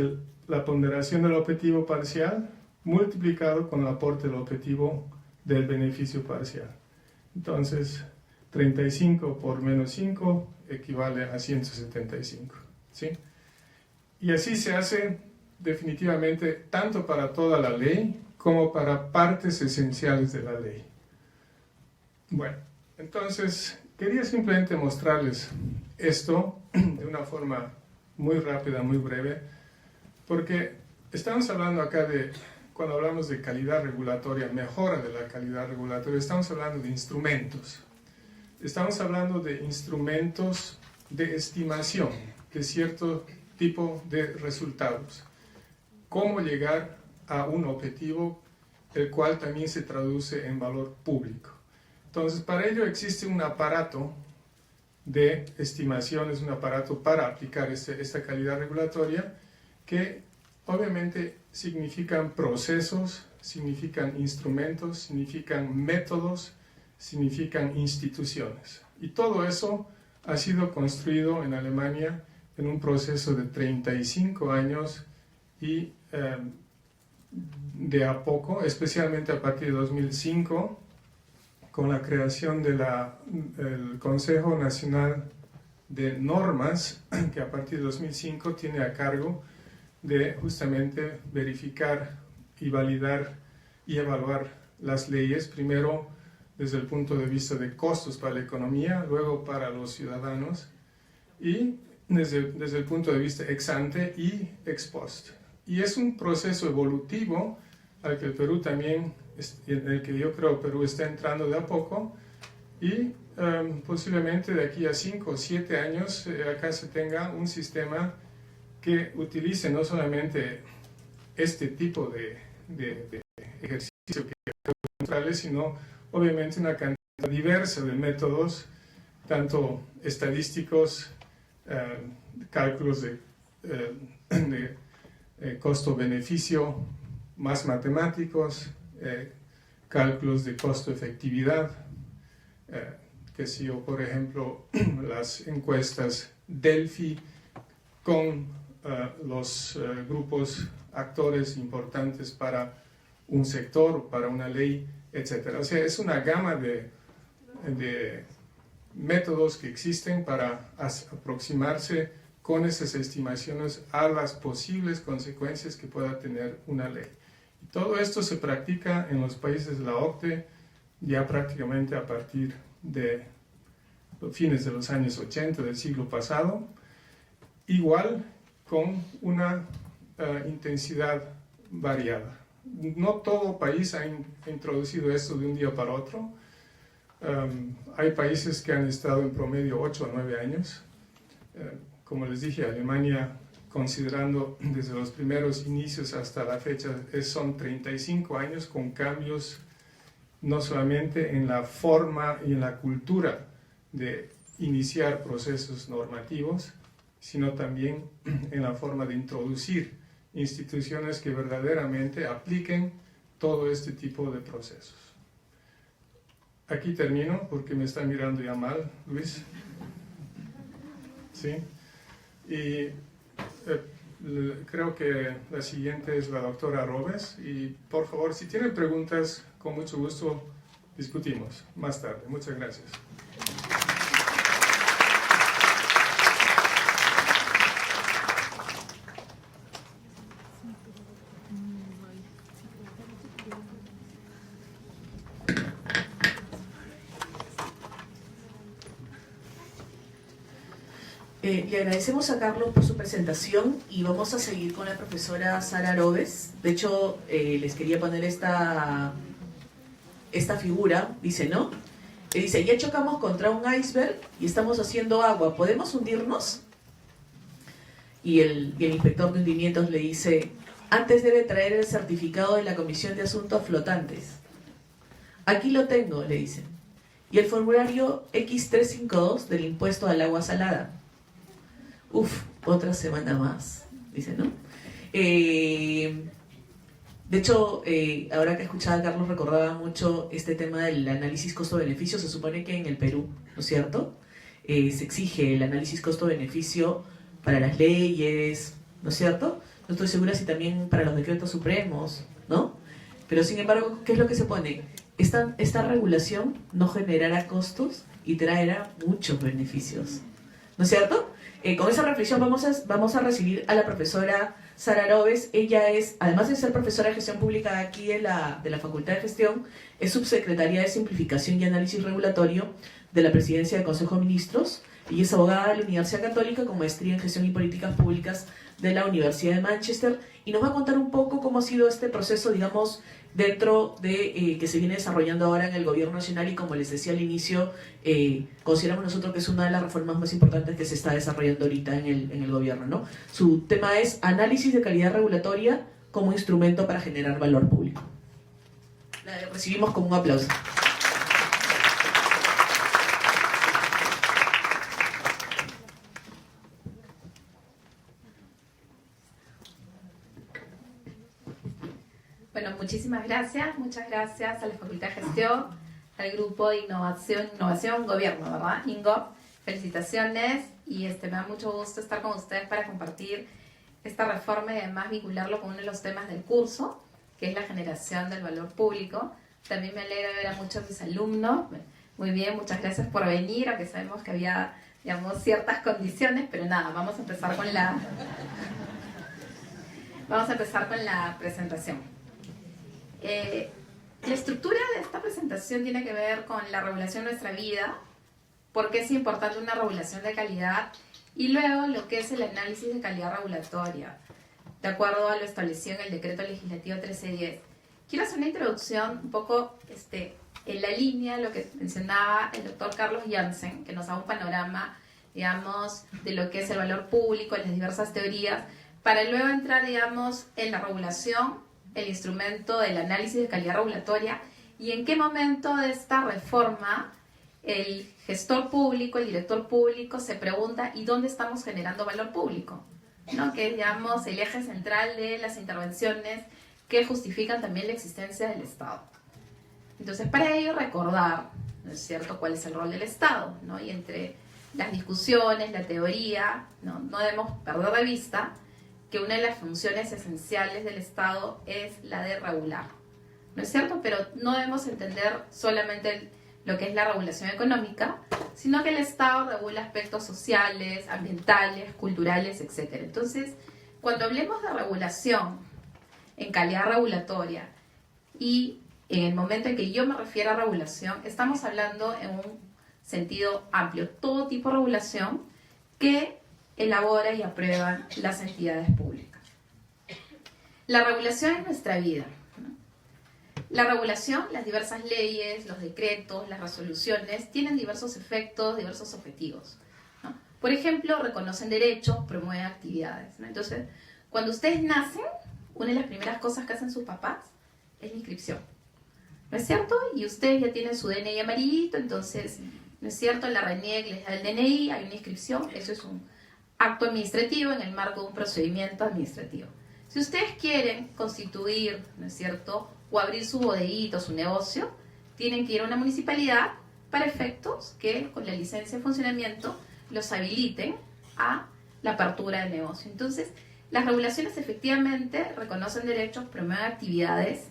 la ponderación del objetivo parcial multiplicado con el aporte del objetivo del beneficio parcial. Entonces, 35 por menos 5 equivale a 175. ¿Sí? Y así se hace definitivamente tanto para toda la ley como para partes esenciales de la ley. Bueno, entonces quería simplemente mostrarles esto de una forma muy rápida, muy breve, porque estamos hablando acá de, cuando hablamos de calidad regulatoria, mejora de la calidad regulatoria, estamos hablando de instrumentos. Estamos hablando de instrumentos de estimación de cierto tipo de resultados. Cómo llegar a un objetivo, el cual también se traduce en valor público. Entonces, para ello existe un aparato de estimación, es un aparato para aplicar esta calidad regulatoria, que obviamente significan procesos, significan instrumentos, significan métodos, significan instituciones. Y todo eso ha sido construido en Alemania en un proceso de 35 años y de a poco, especialmente a partir de 2005, con la creación del Consejo Nacional de Normas, que a partir de 2005 tiene a cargo de justamente verificar y validar y evaluar las leyes, primero desde el punto de vista de costos para la economía, luego para los ciudadanos, y desde el punto de vista ex ante y ex post. Y es un proceso evolutivo al que el Perú también, en el que yo creo Perú está entrando de a poco, y posiblemente de aquí a 5 o 7 años acá se tenga un sistema que utilice no solamente este tipo de ejercicio que es sino obviamente una cantidad diversa de métodos, tanto estadísticos, cálculos de costo-beneficio, más matemáticos, cálculos de costo-efectividad, que si yo, por ejemplo, las encuestas Delphi con los grupos actores importantes para un sector, para una ley, etc. O sea, es una gama de métodos que existen para aproximarse con esas estimaciones a las posibles consecuencias que pueda tener una ley. Y todo esto se practica en los países de la OCDE ya prácticamente a partir de fines de los años 80 del siglo pasado, igual con una intensidad variada. No todo país ha introducido esto de un día para otro. Hay países que han estado en promedio 8 a 9 años. Como les dije, Alemania, considerando desde los primeros inicios hasta la fecha, son 35 años con cambios no solamente en la forma y en la cultura de iniciar procesos normativos, sino también en la forma de introducir instituciones que verdaderamente apliquen todo este tipo de procesos. Aquí termino porque me está mirando ya mal, Luis. ¿Sí? Y creo que la siguiente es la doctora Robes. Y por favor, si tienen preguntas, con mucho gusto discutimos más tarde. Muchas gracias. Le agradecemos a Carlos por su presentación y vamos a seguir con la profesora Sara Robes. De hecho, les quería poner esta figura, dice, ¿no? Le dice, ya chocamos contra un iceberg y estamos haciendo agua, ¿podemos hundirnos? Y el inspector de hundimientos le dice, antes debe traer el certificado de la Comisión de Asuntos Flotantes. Aquí lo tengo, le dicen. Y el formulario X352 del impuesto al agua salada. Uf, otra semana más, dice, ¿no? De hecho, ahora que escuchaba a Carlos recordaba mucho este tema del análisis costo-beneficio. Se supone que en el Perú, ¿no es cierto?, se exige el análisis costo-beneficio para las leyes, ¿no es cierto? No estoy segura si también para los decretos supremos, ¿no? Pero sin embargo, ¿qué es lo que se pone? Esta regulación no generará costos y traerá muchos beneficios, ¿no es cierto? Con esa reflexión vamos a recibir a la profesora Sara Arobes. Ella es, además de ser profesora de gestión pública aquí de la Facultad de Gestión, es subsecretaria de Simplificación y Análisis Regulatorio de la Presidencia del Consejo de Ministros y es abogada de la Universidad Católica con maestría en Gestión y Políticas Públicas de la Universidad de Manchester, y nos va a contar un poco cómo ha sido este proceso, digamos, dentro de que se viene desarrollando ahora en el Gobierno Nacional, y como les decía al inicio, consideramos nosotros que es una de las reformas más importantes que se está desarrollando ahorita en el Gobierno, ¿no? Su tema es análisis de calidad regulatoria como instrumento para generar valor público. La recibimos con un aplauso. Bueno, muchísimas gracias. Muchas gracias a la Facultad de Gestión, al Grupo de Innovación Gobierno, ¿verdad? INGO. Felicitaciones y me da mucho gusto estar con ustedes para compartir esta reforma y además vincularlo con uno de los temas del curso, que es la generación del valor público. También me alegra ver a muchos de mis alumnos. Muy bien, muchas gracias por venir, aunque sabemos que había, digamos, ciertas condiciones, pero nada, vamos a empezar con la presentación. La estructura de esta presentación tiene que ver con la regulación de nuestra vida, por qué es importante una regulación de calidad, y luego lo que es el análisis de calidad regulatoria, de acuerdo a lo establecido en el Decreto Legislativo 1310. Quiero hacer una introducción un poco en la línea de lo que mencionaba el doctor Carlos Jansen, que nos da un panorama, digamos, de lo que es el valor público, las diversas teorías, para luego entrar, digamos, en la regulación, el instrumento del análisis de calidad regulatoria, y en qué momento de esta reforma el gestor público, el director público se pregunta ¿y dónde estamos generando valor público? ¿No? Que es, digamos, el eje central de las intervenciones que justifican también la existencia del Estado. Entonces, para ello recordar, ¿no es cierto?, cuál es el rol del Estado, ¿no? Y entre las discusiones, la teoría, no debemos perder de vista que una de las funciones esenciales del Estado es la de regular, ¿no es cierto? Pero no debemos entender solamente lo que es la regulación económica, sino que el Estado regula aspectos sociales, ambientales, culturales, etc. Entonces, cuando hablemos de regulación en calidad regulatoria y en el momento en que yo me refiero a regulación, estamos hablando en un sentido amplio, todo tipo de regulación que elabora y aprueba las entidades públicas. La regulación es nuestra vida, ¿no? La regulación, las diversas leyes, los decretos, las resoluciones, tienen diversos efectos, diversos objetivos, ¿no? Por ejemplo, reconocen derechos, promueven actividades, ¿no? Entonces, cuando ustedes nacen, una de las primeras cosas que hacen sus papás es la inscripción, ¿no es cierto? Y ustedes ya tienen su DNI amarillito, entonces, ¿no es cierto? La RENIEC les da el DNI, hay una inscripción, eso es un acto administrativo en el marco de un procedimiento administrativo. Si ustedes quieren constituir, ¿no es cierto?, o abrir su bodeguito, su negocio, tienen que ir a una municipalidad para efectos que con la licencia de funcionamiento los habiliten a la apertura del negocio. Entonces, las regulaciones efectivamente reconocen derechos, promueven actividades,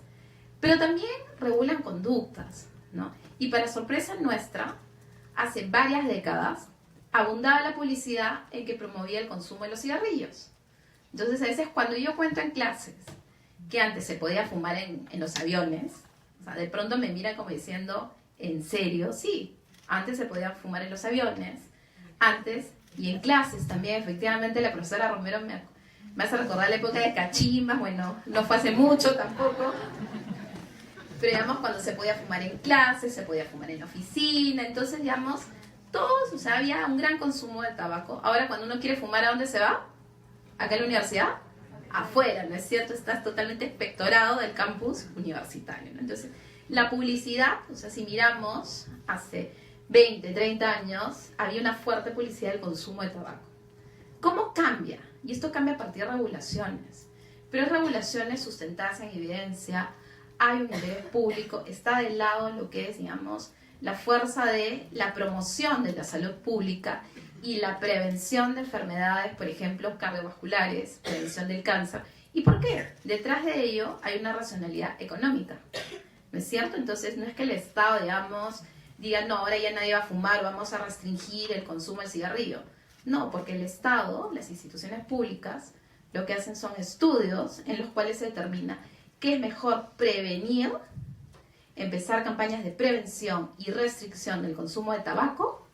pero también regulan conductas, ¿no? Y para sorpresa nuestra, hace varias décadas, abundaba la publicidad en que promovía el consumo de los cigarrillos. Entonces, a veces cuando yo cuento en clases que antes se podía fumar en los aviones, o sea, de pronto me miran como diciendo, ¿en serio? Sí, antes se podía fumar en los aviones, antes, y en clases también, efectivamente, la profesora Romero me hace recordar la época de cachimbas, bueno, no fue hace mucho tampoco. pero digamos cuando se podía fumar en clase, se podía fumar en la oficina, entonces digamos, todos, o sea, había un gran consumo de tabaco. Ahora cuando uno quiere fumar, ¿a dónde se va? ¿Acá en la universidad? Afuera, ¿no es cierto? Estás totalmente espectorado del campus universitario, ¿no? Entonces, la publicidad, o sea, si miramos hace 20, 30 años, había una fuerte publicidad del consumo de tabaco. ¿Cómo cambia? Y esto cambia a partir de regulaciones, pero regulaciones sustentadas en evidencia, hay un interés público, está del lado lo que es, digamos, la fuerza de la promoción de la salud pública y la prevención de enfermedades, por ejemplo, cardiovasculares, prevención del cáncer. ¿Y por qué? Detrás de ello hay una racionalidad económica, ¿no es cierto? Entonces no es que el Estado, digamos, diga, no, ahora ya nadie va a fumar, vamos a restringir el consumo del cigarrillo. No, porque el Estado, las instituciones públicas, lo que hacen son estudios en los cuales se determina que es mejor prevenir, empezar campañas de prevención y restricción del consumo de tabaco,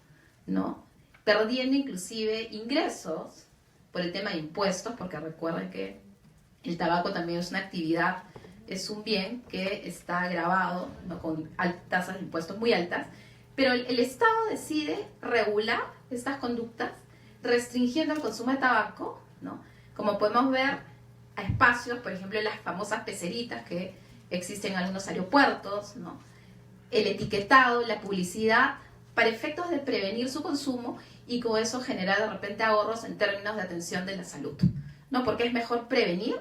¿no? Perdiendo inclusive ingresos por el tema de impuestos, porque recuerden que el tabaco también es una actividad, es un bien que está gravado, ¿no?, con tasas de impuestos muy altas, pero el Estado decide regular estas conductas restringiendo el consumo de tabaco, ¿no? Como podemos ver, a espacios, por ejemplo, las famosas peceritas que existen en algunos aeropuertos, ¿no? El etiquetado, la publicidad, para efectos de prevenir su consumo y con eso generar de repente ahorros en términos de atención de la salud, ¿no? Porque es mejor prevenir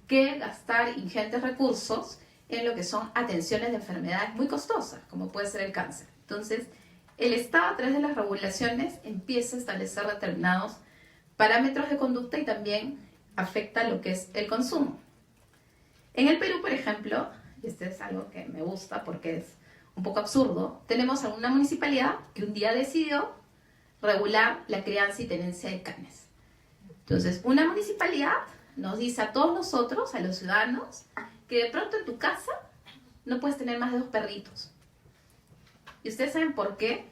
que gastar ingentes recursos en lo que son atenciones de enfermedades muy costosas, como puede ser el cáncer. Entonces, el Estado, a través de las regulaciones, empieza a establecer determinados parámetros de conducta y también afecta lo que es el consumo. En el Perú, por ejemplo, y este es algo que me gusta porque es un poco absurdo, tenemos a una municipalidad que un día decidió regular la crianza y tenencia de canes. Entonces, una municipalidad nos dice a todos nosotros, a los ciudadanos, que de pronto en tu casa no puedes tener más de 2 perritos. ¿Y ustedes saben por qué?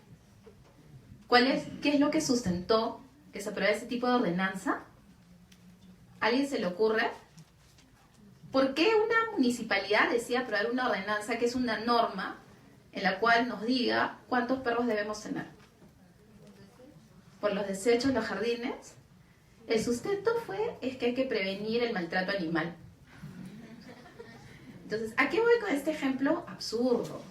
¿Qué es lo que sustentó que se apruebe ese tipo de ordenanza? ¿A alguien se le ocurre? ¿Por qué una municipalidad decide aprobar una ordenanza que es una norma en la cual nos diga cuántos perros debemos tener? ¿Por los desechos, los jardines? El sustento es que hay que prevenir el maltrato animal. Entonces, ¿a qué voy con este ejemplo absurdo?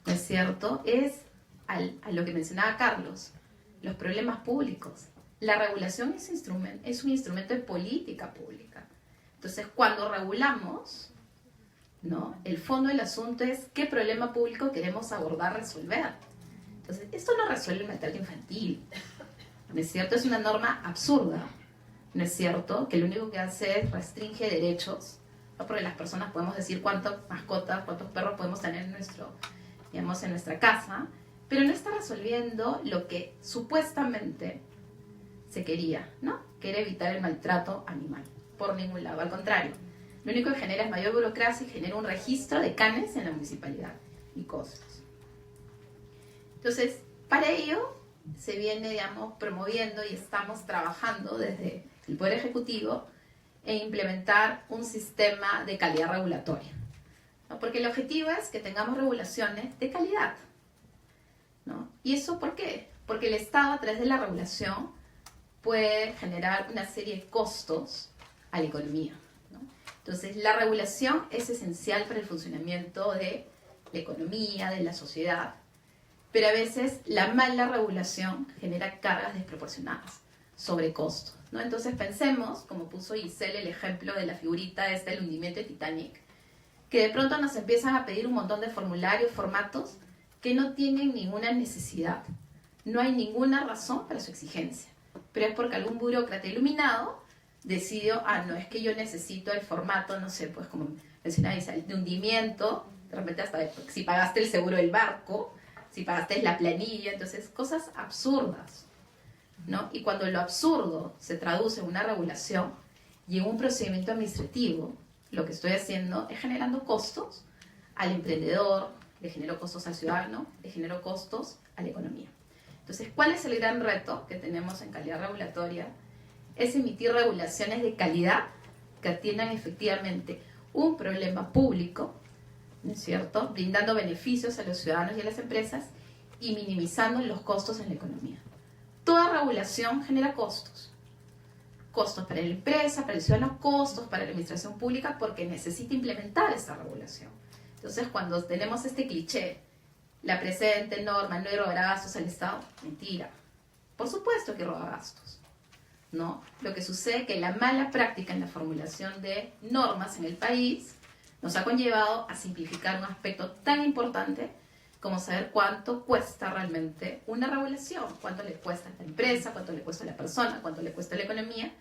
¿No es cierto? Es a lo que mencionaba Carlos, los problemas públicos. La regulación es un instrumento de política pública. Entonces, cuando regulamos, ¿no?, el fondo del asunto es qué problema público queremos abordar, resolver. Entonces, esto no resuelve el maltrato infantil, ¿no es cierto? Es una norma absurda, ¿no es cierto? Que lo único que hace es restringe derechos, ¿no? Porque las personas podemos decir cuántas mascotas, cuántos perros podemos tener en nuestra casa, pero no está resolviendo lo que supuestamente se quería, ¿no? Que era evitar el maltrato animal, por ningún lado. Al contrario, lo único que genera es mayor burocracia y genera un registro de canes en la municipalidad y costos. Entonces, para ello se viene, digamos, promoviendo y estamos trabajando desde el Poder Ejecutivo en implementar un sistema de calidad regulatoria, ¿no? Porque el objetivo es que tengamos regulaciones de calidad, ¿no? ¿Y eso por qué? Porque el Estado, a través de la regulación, puede generar una serie de costos a la economía, ¿no? Entonces, la regulación es esencial para el funcionamiento de la economía, de la sociedad, pero a veces la mala regulación genera cargas desproporcionadas, sobrecostos, ¿no? Entonces pensemos, como puso Giselle el ejemplo de la figurita del hundimiento de Titanic, que de pronto nos empiezan a pedir un montón de formularios, formatos, que no tienen ninguna necesidad. No hay ninguna razón para su exigencia, pero es porque algún burócrata iluminado decidió, no, es que yo necesito el formato, no sé, pues como mencionaba Giselle, de hundimiento, de repente hasta si pagaste el seguro del barco, si pagaste la planilla, entonces cosas absurdas, ¿no? Y cuando lo absurdo se traduce en una regulación y en un procedimiento administrativo, lo que estoy haciendo es generando costos al emprendedor, le genero costos al ciudadano, le genero costos a la economía. Entonces, ¿cuál es el gran reto que tenemos en calidad regulatoria? Es emitir regulaciones de calidad que atiendan efectivamente un problema público, ¿no es cierto?, brindando beneficios a los ciudadanos y a las empresas y minimizando los costos en la economía. Toda regulación genera costos. Costos para la empresa, para el ciudadano, costos para la administración pública porque necesita implementar esta regulación. Entonces, cuando tenemos este cliché, la presente norma no robará gastos al Estado, mentira. Por supuesto que roba gastos, ¿no? Lo que sucede es que la mala práctica en la formulación de normas en el país nos ha conllevado a simplificar un aspecto tan importante como saber cuánto cuesta realmente una regulación, cuánto le cuesta a la empresa, cuánto le cuesta a la persona, cuánto le cuesta a la economía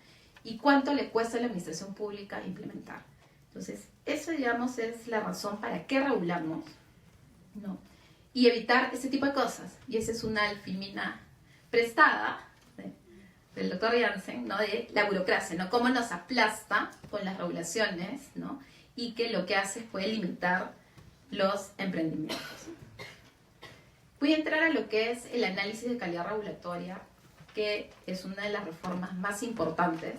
y cuánto le cuesta a la administración pública implementar. Entonces, eso, digamos, es la razón para qué regulamos, ¿no? Y evitar ese tipo de cosas. Y esa es una filmina prestada del doctor Jansen, ¿no?, de la burocracia, ¿no?, cómo nos aplasta con las regulaciones, ¿no?, y que lo que hace es puede limitar los emprendimientos. Voy a entrar a lo que es el análisis de calidad regulatoria, que es una de las reformas más importantes,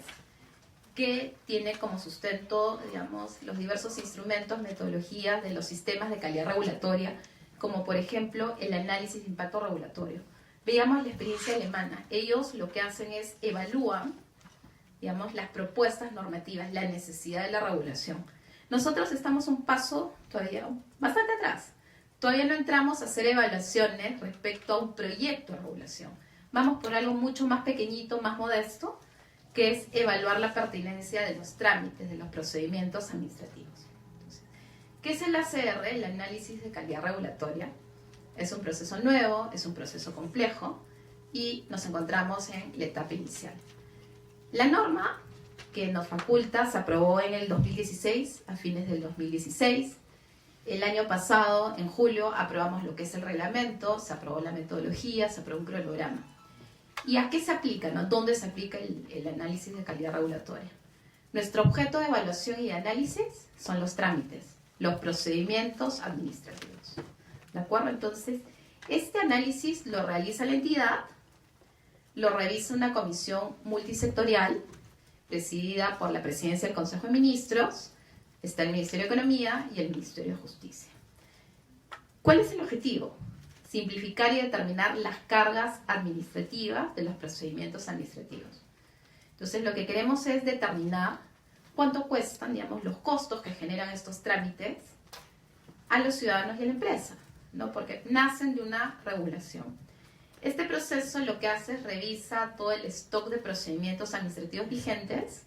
que tiene como sustento, digamos, los diversos instrumentos, metodologías de los sistemas de calidad regulatoria, como por ejemplo el análisis de impacto regulatorio. Veamos la experiencia alemana. Ellos lo que hacen es evalúan, digamos, las propuestas normativas, la necesidad de la regulación. Nosotros estamos un paso todavía bastante atrás. Todavía no entramos a hacer evaluaciones respecto a un proyecto de regulación. Vamos por algo mucho más pequeñito, más modesto, que es evaluar la pertinencia de los trámites, de los procedimientos administrativos. Entonces, ¿qué es el ACR? El análisis de calidad regulatoria. Es un proceso nuevo, es un proceso complejo y nos encontramos en la etapa inicial. La norma que nos faculta se aprobó en el 2016, a fines del 2016. El año pasado, en julio, aprobamos lo que es el reglamento, se aprobó la metodología, se aprobó un cronograma. ¿Y a qué se aplica, no? ¿Dónde se aplica el análisis de calidad regulatoria? Nuestro objeto de evaluación y de análisis son los trámites, los procedimientos administrativos. ¿De acuerdo? Entonces, este análisis lo realiza la entidad, lo revisa una comisión multisectorial, presidida por la Presidencia del Consejo de Ministros, está el Ministerio de Economía y el Ministerio de Justicia. ¿Cuál es el objetivo? Simplificar y determinar las cargas administrativas de los procedimientos administrativos. Entonces, lo que queremos es determinar cuánto cuestan, digamos, los costos que generan estos trámites a los ciudadanos y a la empresa, ¿no? Porque nacen de una regulación. Este proceso lo que hace es revisa todo el stock de procedimientos administrativos vigentes,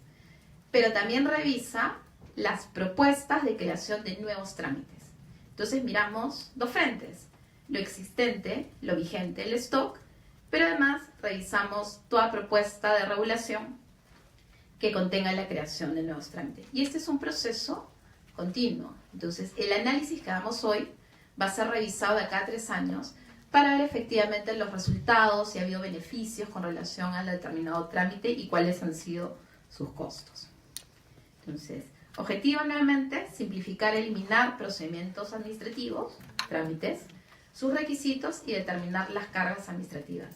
pero también revisa las propuestas de creación de nuevos trámites. Entonces miramos dos frentes, lo existente, lo vigente, el stock, pero además revisamos toda propuesta de regulación que contenga la creación de nuevos trámites. Y este es un proceso continuo. Entonces el análisis que hagamos hoy va a ser revisado de acá a 3 años para ver efectivamente los resultados, si ha habido beneficios con relación al determinado trámite y cuáles han sido sus costos. Entonces, objetivo nuevamente, simplificar, eliminar procedimientos administrativos, trámites, sus requisitos y determinar las cargas administrativas.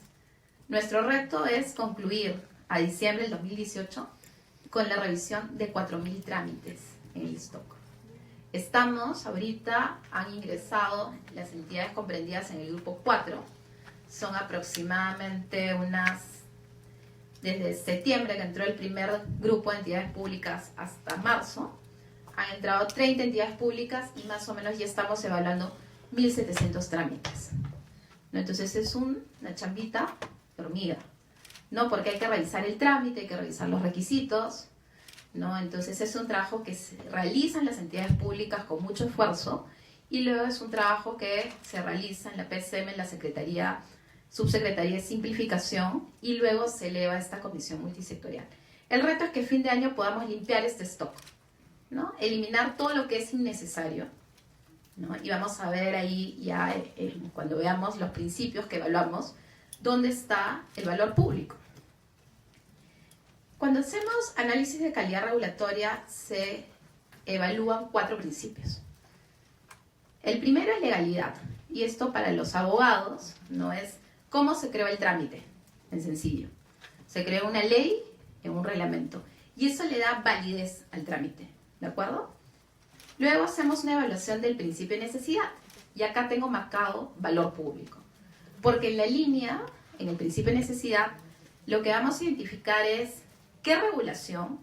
Nuestro reto es concluir a diciembre del 2018 con la revisión de 4.000 trámites en el stock. Ahorita han ingresado las entidades comprendidas en el grupo 4, son aproximadamente desde septiembre que entró el primer grupo de entidades públicas hasta marzo, han entrado 30 entidades públicas y más o menos ya estamos evaluando 1.700 trámites, ¿no? Entonces es una chambita de hormiga, ¿no? Porque hay que revisar el trámite, hay que revisar los requisitos, ¿no? Entonces es un trabajo que se realiza en las entidades públicas con mucho esfuerzo y luego es un trabajo que se realiza en la PCM, en la Subsecretaría de Simplificación y luego se eleva a esta comisión multisectorial. El reto es que a fin de año podamos limpiar este stock, ¿no? Eliminar todo lo que es innecesario, ¿no? Y vamos a ver ahí ya cuando veamos los principios que evaluamos, dónde está el valor público. Cuando hacemos análisis de calidad regulatoria se evalúan 4 principios. El primero es legalidad, y esto para los abogados no es cómo se creó el trámite, en sencillo. Se creó una ley en un reglamento, y eso le da validez al trámite, ¿de acuerdo? Luego hacemos una evaluación del principio de necesidad. Y acá tengo marcado valor público. Porque en la línea, en el principio de necesidad, lo que vamos a identificar es qué regulación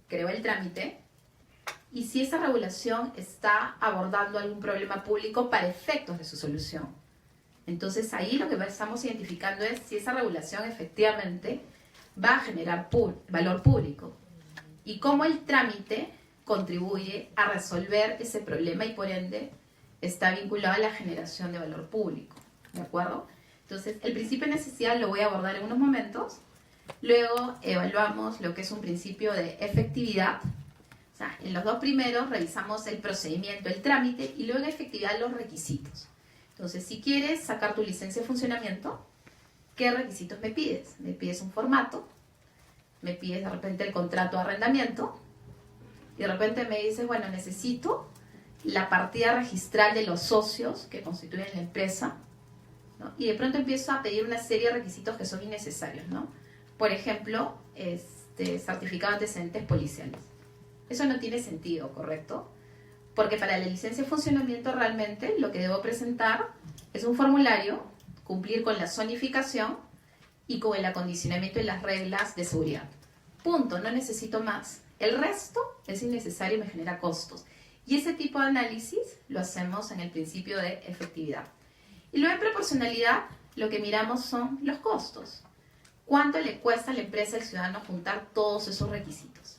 creó el trámite y si esa regulación está abordando algún problema público para efectos de su solución. Entonces ahí lo que estamos identificando es si esa regulación efectivamente va a generar valor público y cómo el trámite contribuye a resolver ese problema y por ende está vinculado a la generación de valor público. ¿De acuerdo? Entonces el principio de necesidad lo voy a abordar en unos momentos. Luego evaluamos lo que es un principio de efectividad. O sea, en los dos primeros revisamos el procedimiento, el trámite y luego en efectividad los requisitos. Entonces, si quieres sacar tu licencia de funcionamiento, ¿qué requisitos me pides? Me pides un formato, me pides de repente el contrato de arrendamiento y de repente me dices, bueno, necesito la partida registral de los socios que constituyen la empresa, ¿no? Y de pronto empiezo a pedir una serie de requisitos que son innecesarios, ¿no? Por ejemplo, certificado de antecedentes policiales. Eso no tiene sentido, ¿correcto? Porque para la licencia de funcionamiento realmente lo que debo presentar es un formulario, cumplir con la zonificación y con el acondicionamiento de las reglas de seguridad. Punto, no necesito más. El resto es innecesario y me genera costos. Y ese tipo de análisis lo hacemos en el principio de efectividad. Y luego en proporcionalidad lo que miramos son los costos. ¿Cuánto le cuesta a la empresa, al ciudadano, juntar todos esos requisitos?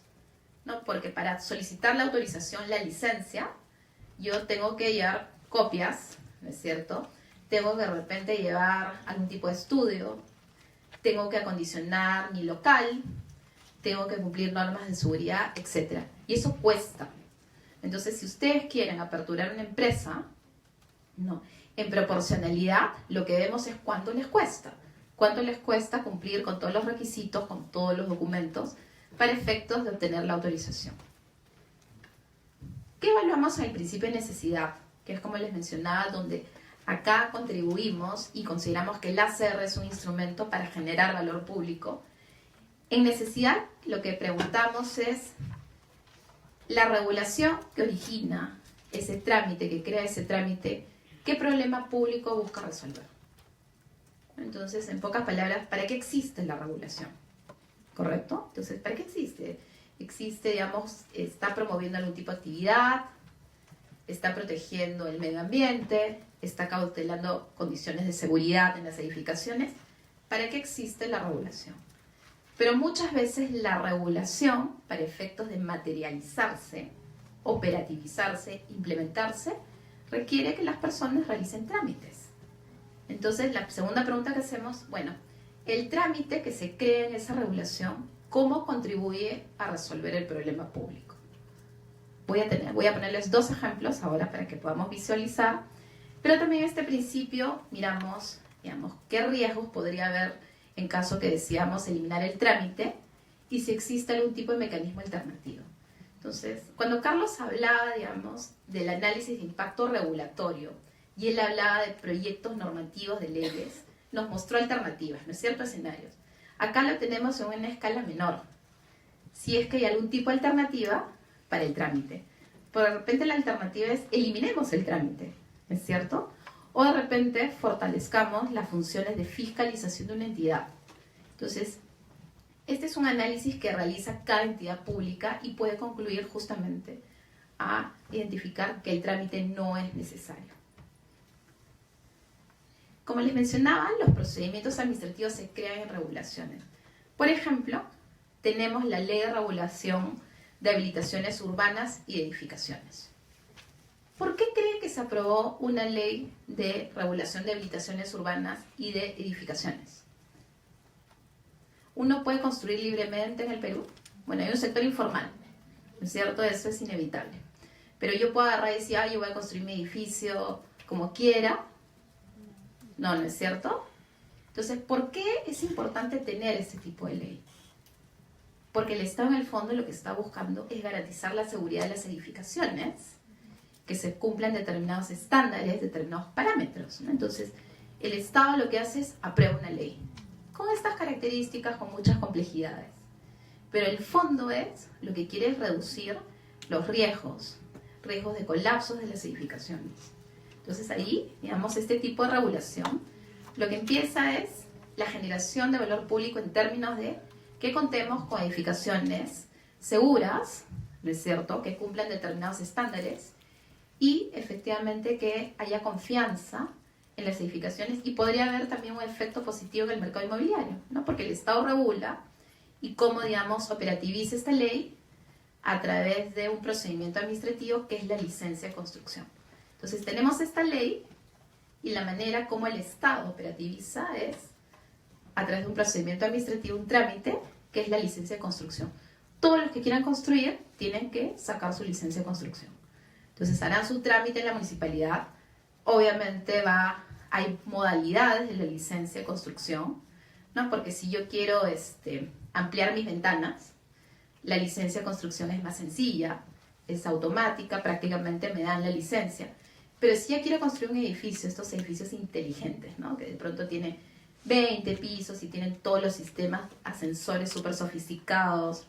¿No? Porque para solicitar la autorización, la licencia, yo tengo que llevar copias, ¿no es cierto? Tengo que de repente llevar algún tipo de estudio, tengo que acondicionar mi local, tengo que cumplir normas de seguridad, etc. Y eso cuesta. Entonces, si ustedes quieren aperturar una empresa, no, en proporcionalidad lo que vemos es cuánto les cuesta. Cuánto les cuesta cumplir con todos los requisitos, con todos los documentos, para efectos de obtener la autorización. ¿Qué evaluamos en el principio de necesidad? Que es como les mencionaba, donde acá contribuimos y consideramos que el ACR es un instrumento para generar valor público. En necesidad, lo que preguntamos es la regulación que origina ese trámite, que crea ese trámite, ¿qué problema público busca resolver? Entonces, en pocas palabras, ¿para qué existe la regulación? ¿Correcto? Entonces, ¿para qué existe? Existe, digamos, está promoviendo algún tipo de actividad, está protegiendo el medio ambiente, está cautelando condiciones de seguridad en las edificaciones. ¿Para qué existe la regulación? Pero muchas veces la regulación, para efectos de materializarse, operativizarse, implementarse, requiere que las personas realicen trámites. Entonces, la segunda pregunta que hacemos, bueno, el trámite que se crea en esa regulación, ¿cómo contribuye a resolver el problema público? Voy a ponerles dos ejemplos ahora para que podamos visualizar, pero también en este principio miramos, digamos, qué riesgos podría haber en caso que decidamos eliminar el trámite y si existe algún tipo de mecanismo alternativo. Entonces, cuando Carlos hablaba, digamos, del análisis de impacto regulatorio y él hablaba de proyectos normativos de leyes, nos mostró alternativas, ¿no es cierto? Escenarios. Acá lo tenemos en una escala menor. Si es que hay algún tipo de alternativa para el trámite. Pero de repente la alternativa es eliminemos el trámite, ¿no es cierto? O de repente fortalezcamos las funciones de fiscalización de una entidad. Entonces, este es un análisis que realiza cada entidad pública y puede concluir justamente a identificar que el trámite no es necesario. Como les mencionaba, los procedimientos administrativos se crean en regulaciones. Por ejemplo, tenemos la Ley de Regulación de Habilitaciones Urbanas y Edificaciones. ¿Por qué creen que se aprobó una ley de regulación de habilitaciones urbanas y de edificaciones? ¿Uno puede construir libremente en el Perú? Bueno, hay un sector informal, ¿no es cierto? Eso es inevitable. Pero yo puedo agarrar y decir, yo voy a construir mi edificio como quiera. No, ¿no es cierto? Entonces, ¿por qué es importante tener este tipo de ley? Porque el Estado en el fondo lo que está buscando es garantizar la seguridad de las edificaciones, que se cumplan determinados estándares, determinados parámetros, ¿no? Entonces, el Estado lo que hace es aprueba una ley, con estas características, con muchas complejidades. Pero el fondo es, lo que quiere es reducir los riesgos, riesgos de colapsos de las edificaciones. Entonces ahí, digamos, este tipo de regulación, lo que empieza es la generación de valor público en términos de que contemos con edificaciones seguras, ¿no es cierto?, que cumplan determinados estándares y efectivamente que haya confianza en las edificaciones, y podría haber también un efecto positivo en el mercado inmobiliario, ¿no? Porque el Estado regula y cómo, digamos, operativiza esta ley a través de un procedimiento administrativo que es la licencia de construcción. Entonces tenemos esta ley y la manera como el Estado operativiza es a través de un procedimiento administrativo, un trámite, que es la licencia de construcción. Todos los que quieran construir tienen que sacar su licencia de construcción. Entonces harán su trámite en la municipalidad. Obviamente hay modalidades de la licencia de construcción, ¿no? Porque si yo quiero ampliar mis ventanas, la licencia de construcción es más sencilla, es automática, prácticamente me dan la licencia. Pero si ya quiero construir un edificio, estos edificios inteligentes, ¿no? Que de pronto tienen 20 pisos y tienen todos los sistemas, ascensores súper sofisticados,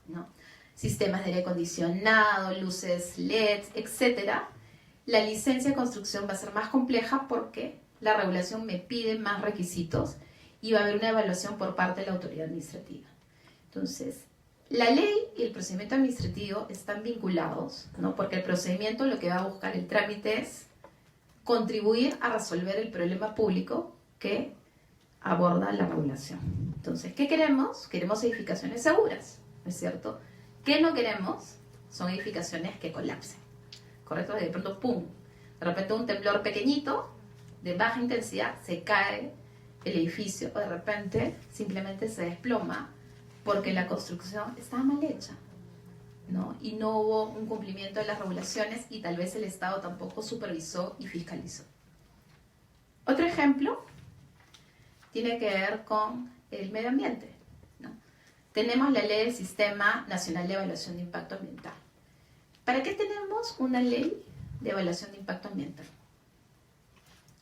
¿no? Sistemas de aire acondicionado, luces LEDs, etc. La licencia de construcción va a ser más compleja porque la regulación me pide más requisitos y va a haber una evaluación por parte de la autoridad administrativa. Entonces, la ley y el procedimiento administrativo están vinculados, ¿no? Porque el procedimiento lo que va a buscar el trámite es contribuir a resolver el problema público que aborda la regulación. Entonces, ¿qué queremos? Queremos edificaciones seguras, ¿no es cierto? ¿Qué no queremos? Son edificaciones que colapsen, ¿correcto? De pronto, ¡pum! De repente un temblor pequeñito, de baja intensidad, se cae el edificio, o de repente simplemente se desploma porque la construcción estaba mal hecha, ¿no? Y no hubo un cumplimiento de las regulaciones y tal vez el Estado tampoco supervisó y fiscalizó. Otro ejemplo tiene que ver con el medio ambiente, ¿no? Tenemos la ley del Sistema Nacional de Evaluación de Impacto Ambiental. ¿Para qué tenemos una ley de evaluación de impacto ambiental?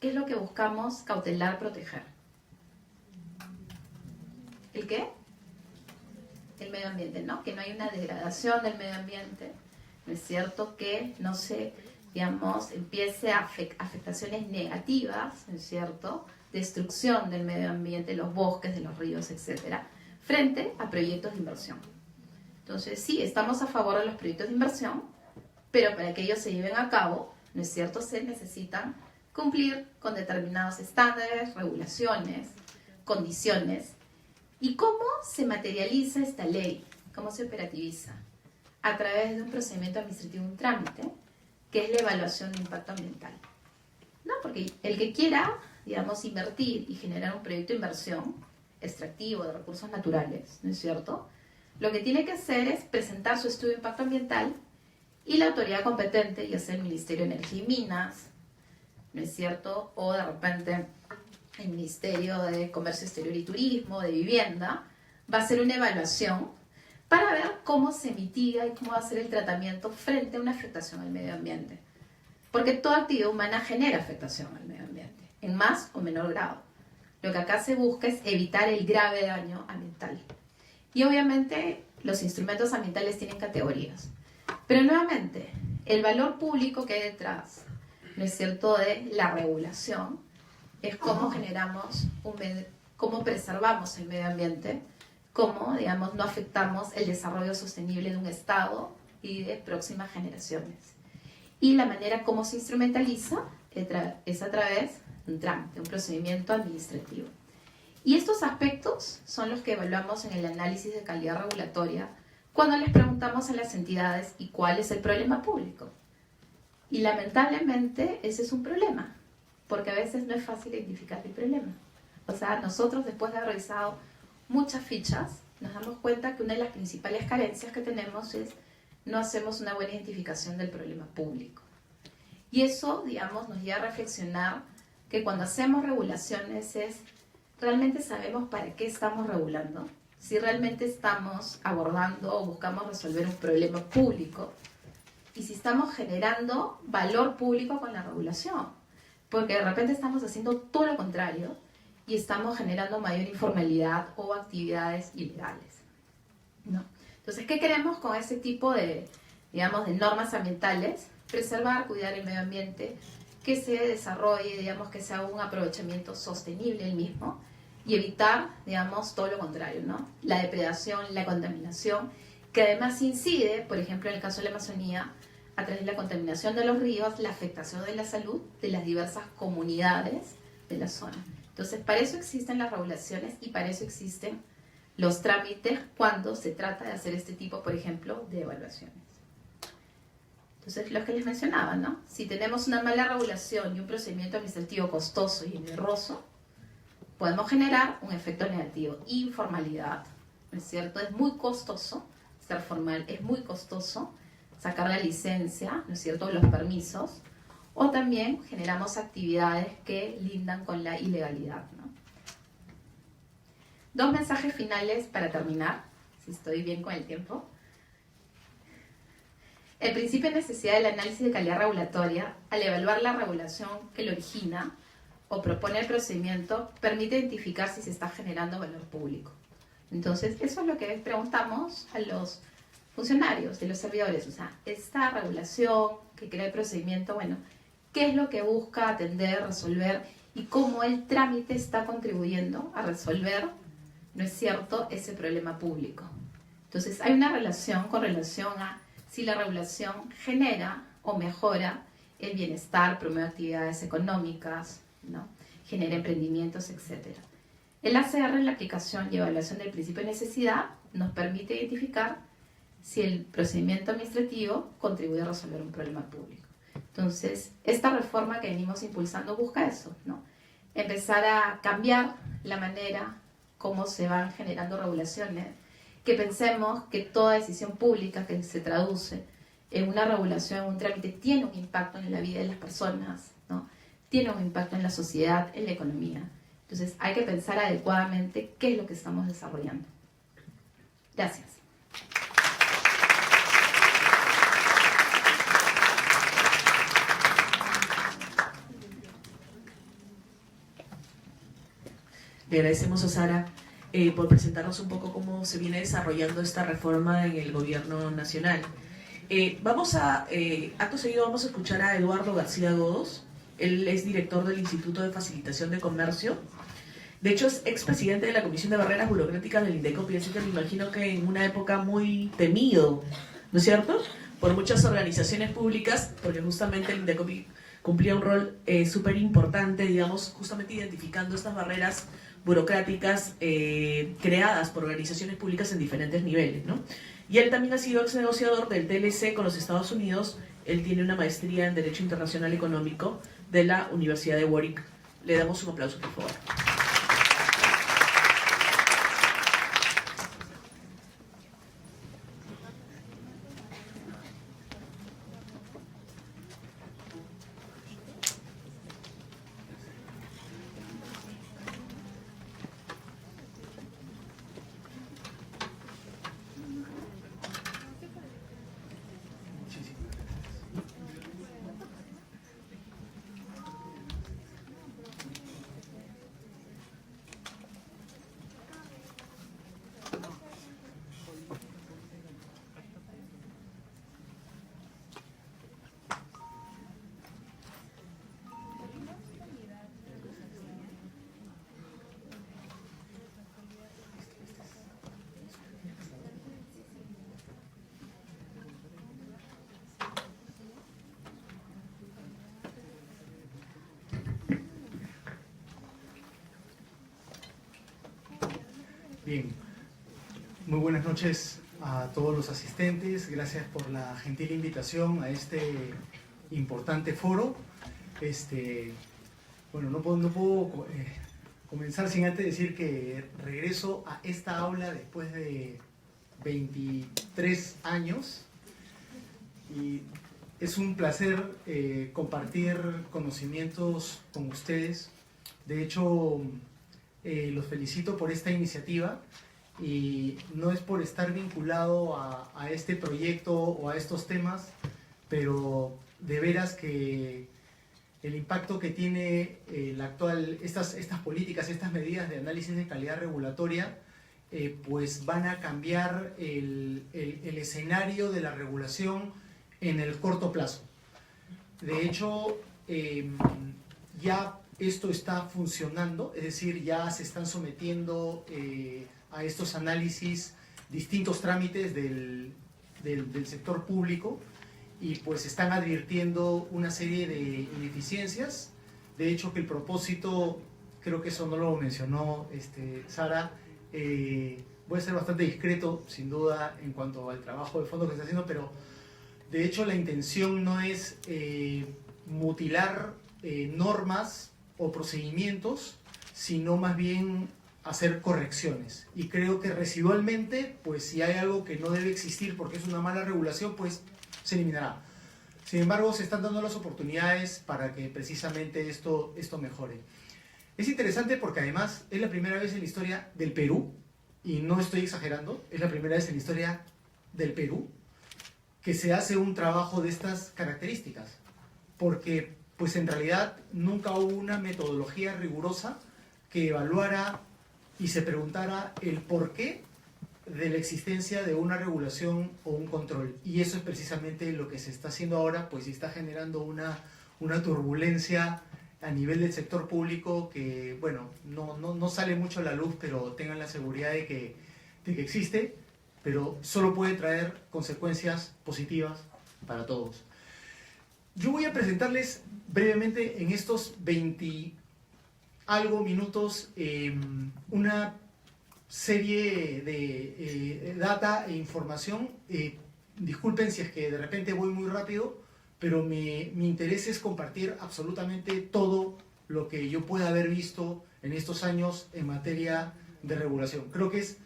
¿Qué es lo que buscamos cautelar, proteger? ¿El qué? El medio ambiente, ¿no? Que no hay una degradación del medio ambiente, ¿no es cierto? Que no se, digamos, empiece a afectaciones negativas, ¿no es cierto? Destrucción del medio ambiente, los bosques, de los ríos, etcétera, frente a proyectos de inversión. Entonces, sí, estamos a favor de los proyectos de inversión, pero para que ellos se lleven a cabo, ¿no es cierto?, se necesitan cumplir con determinados estándares, regulaciones, condiciones. ¿Y cómo se materializa esta ley? ¿Cómo se operativiza? A través de un procedimiento administrativo, un trámite, que es la evaluación de impacto ambiental. ¿No? Porque el que quiera, digamos, invertir y generar un proyecto de inversión extractivo de recursos naturales, ¿no es cierto?, lo que tiene que hacer es presentar su estudio de impacto ambiental y la autoridad competente, ya sea el Ministerio de Energía y Minas, ¿no es cierto?, o de repente el Ministerio de Comercio Exterior y Turismo, de Vivienda, va a hacer una evaluación para ver cómo se mitiga y cómo va a ser el tratamiento frente a una afectación al medio ambiente. Porque toda actividad humana genera afectación al medio ambiente, en más o menor grado. Lo que acá se busca es evitar el grave daño ambiental. Y obviamente los instrumentos ambientales tienen categorías. Pero nuevamente, el valor público que hay detrás, ¿no es cierto?, de la regulación, es cómo generamos, cómo preservamos el medio ambiente, cómo, digamos, no afectamos el desarrollo sostenible de un Estado y de próximas generaciones. Y la manera como se instrumentaliza es a través de un trámite, un procedimiento administrativo. Y estos aspectos son los que evaluamos en el análisis de calidad regulatoria cuando les preguntamos a las entidades ¿y cuál es el problema público? Y lamentablemente ese es un problema, porque a veces no es fácil identificar el problema. O sea, nosotros después de haber revisado muchas fichas, nos damos cuenta que una de las principales carencias que tenemos es no hacemos una buena identificación del problema público. Y eso, digamos, nos lleva a reflexionar que cuando hacemos regulaciones ¿realmente sabemos para qué estamos regulando? Si realmente estamos abordando o buscamos resolver un problema público y si estamos generando valor público con la regulación. Porque de repente estamos haciendo todo lo contrario y estamos generando mayor informalidad o actividades ilegales, ¿no? Entonces, ¿qué queremos con ese tipo de digamos, de normas ambientales, preservar, cuidar el medio ambiente, que se desarrolle, digamos, que sea un aprovechamiento sostenible el mismo, y evitar, digamos, todo lo contrario, ¿no? La depredación, la contaminación, que además incide, por ejemplo, en el caso de la Amazonía, a través de la contaminación de los ríos, la afectación de la salud de las diversas comunidades de la zona. Entonces, para eso existen las regulaciones y para eso existen los trámites cuando se trata de hacer este tipo, por ejemplo, de evaluaciones. Entonces, lo que les mencionaba, ¿no? Si tenemos una mala regulación y un procedimiento administrativo costoso y engorroso, podemos generar un efecto negativo. Informalidad, ¿no es cierto? Es muy costoso ser formal, es muy costoso sacar la licencia, ¿no es cierto?, los permisos, o también generamos actividades que lindan con la ilegalidad, ¿no? Dos mensajes finales para terminar, si estoy bien con el tiempo. El principio de necesidad del análisis de calidad regulatoria, al evaluar la regulación que lo origina o propone el procedimiento, permite identificar si se está generando valor público. Entonces, eso es lo que preguntamos a los funcionarios, de los servidores. O sea, esta regulación que crea el procedimiento, bueno, ¿qué es lo que busca atender, resolver y cómo el trámite está contribuyendo a resolver, ¿no es cierto?, ese problema público? Entonces, hay una relación con relación a si la regulación genera o mejora el bienestar, promueve actividades económicas, ¿no?, genera emprendimientos, etc. El ACR, en la aplicación y evaluación del principio de necesidad, nos permite identificar si el procedimiento administrativo contribuye a resolver un problema público. Entonces, esta reforma que venimos impulsando busca eso, ¿no? Empezar a cambiar la manera como se van generando regulaciones, que pensemos que toda decisión pública que se traduce en una regulación, en un trámite, tiene un impacto en la vida de las personas, ¿no? Tiene un impacto en la sociedad, en la economía. Entonces, hay que pensar adecuadamente qué es lo que estamos desarrollando. Gracias. Le agradecemos a Sara por presentarnos un poco cómo se viene desarrollando esta reforma en el gobierno nacional. Acto seguido vamos a escuchar a Eduardo García Godos. Él es director del Instituto de Facilitación de Comercio. De hecho, es expresidente de la Comisión de Barreras Burocráticas del INDECOPI, así que me imagino que en una época muy temido, ¿no es cierto?, por muchas organizaciones públicas, porque justamente el INDECOPI cumplía un rol súper importante, digamos, justamente identificando estas barreras burocráticas creadas por organizaciones públicas en diferentes niveles, ¿no? Y él también ha sido ex negociador del TLC con los Estados Unidos. Él tiene una maestría en Derecho Internacional Económico de la Universidad de Warwick. Le damos un aplauso, por favor. Bien, muy buenas noches a todos los asistentes. Gracias por la gentil invitación a este importante foro. Bueno, no puedo comenzar sin antes decir que regreso a esta aula después de 23 años y es un placer compartir conocimientos con ustedes. De hecho, los felicito por esta iniciativa y no es por estar vinculado a este proyecto o a estos temas, pero de veras que el impacto que tiene estas políticas, estas medidas de análisis de calidad regulatoria, pues van a cambiar el escenario de la regulación en el corto plazo. De hecho, ya esto está funcionando, es decir, ya se están sometiendo a estos análisis distintos trámites del sector público y pues están advirtiendo una serie de ineficiencias. De hecho, que el propósito, creo que eso no lo mencionó Sara, voy a ser bastante discreto, sin duda, en cuanto al trabajo de fondo que está haciendo, pero de hecho la intención no es mutilar normas o procedimientos, sino más bien hacer correcciones. Y creo que residualmente, pues si hay algo que no debe existir porque es una mala regulación, pues se eliminará. Sin embargo, se están dando las oportunidades para que precisamente esto mejore. Es interesante porque además es la primera vez en la historia del Perú, y no estoy exagerando, es la primera vez en la historia del Perú que se hace un trabajo de estas características, porque pues en realidad nunca hubo una metodología rigurosa que evaluara y se preguntara el porqué de la existencia de una regulación o un control. Y eso es precisamente lo que se está haciendo ahora, pues está generando una turbulencia a nivel del sector público que, bueno, no sale mucho a la luz, pero tengan la seguridad de que existe, pero solo puede traer consecuencias positivas para todos. Yo voy a presentarles brevemente en estos 20 algo minutos una serie de data e información. Disculpen si es que de repente voy muy rápido, pero mi interés es compartir absolutamente todo lo que yo pueda haber visto en estos años en materia de regulación. Creo que es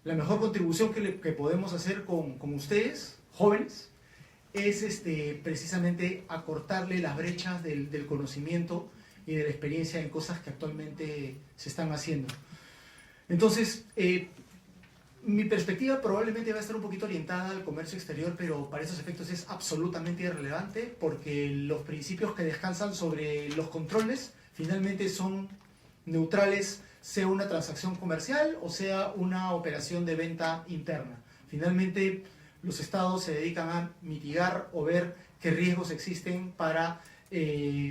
la mejor contribución que podemos hacer con ustedes, jóvenes, es precisamente acortarle las brechas del conocimiento y de la experiencia en cosas que actualmente se están haciendo. Entonces, mi perspectiva probablemente va a estar un poquito orientada al comercio exterior, pero para esos efectos es absolutamente irrelevante porque los principios que descansan sobre los controles finalmente son neutrales, sea una transacción comercial o sea una operación de venta interna. Finalmente, los estados se dedican a mitigar o ver qué riesgos existen para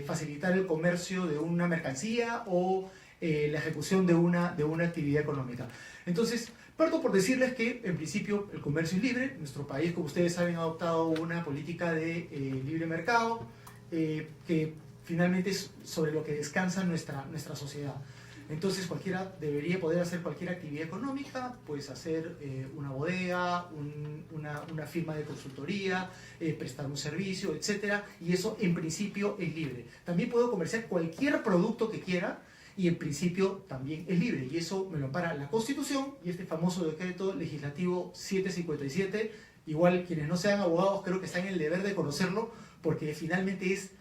facilitar el comercio de una mercancía o la ejecución de una actividad económica. Entonces, parto por decirles que en principio el comercio es libre. Nuestro país, como ustedes saben, ha adoptado una política de libre mercado que finalmente es sobre lo que descansa nuestra sociedad. Entonces cualquiera debería poder hacer cualquier actividad económica, pues hacer una bodega, una firma de consultoría, prestar un servicio, etc. Y eso en principio es libre. También puedo comerciar cualquier producto que quiera y en principio también es libre. Y eso me lo ampara la Constitución y este famoso decreto legislativo 757. Igual quienes no sean abogados creo que están en el deber de conocerlo porque finalmente es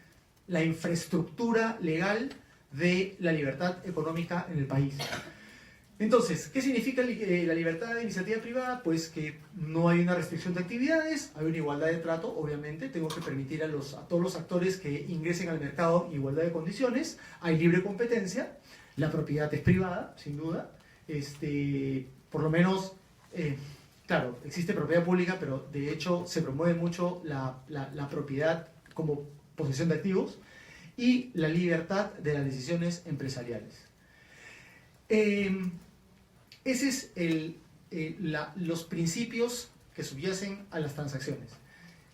la infraestructura legal de la libertad económica en el país. Entonces, ¿qué significa la libertad de iniciativa privada? Pues que no hay una restricción de actividades, hay una igualdad de trato, obviamente, tengo que permitir a todos los actores que ingresen al mercado en igualdad de condiciones, hay libre competencia, la propiedad es privada, sin duda, por lo menos, claro, existe propiedad pública, pero de hecho se promueve mucho la propiedad como posesión de activos, y la libertad de las decisiones empresariales. Ese es los principios que subyacen a las transacciones.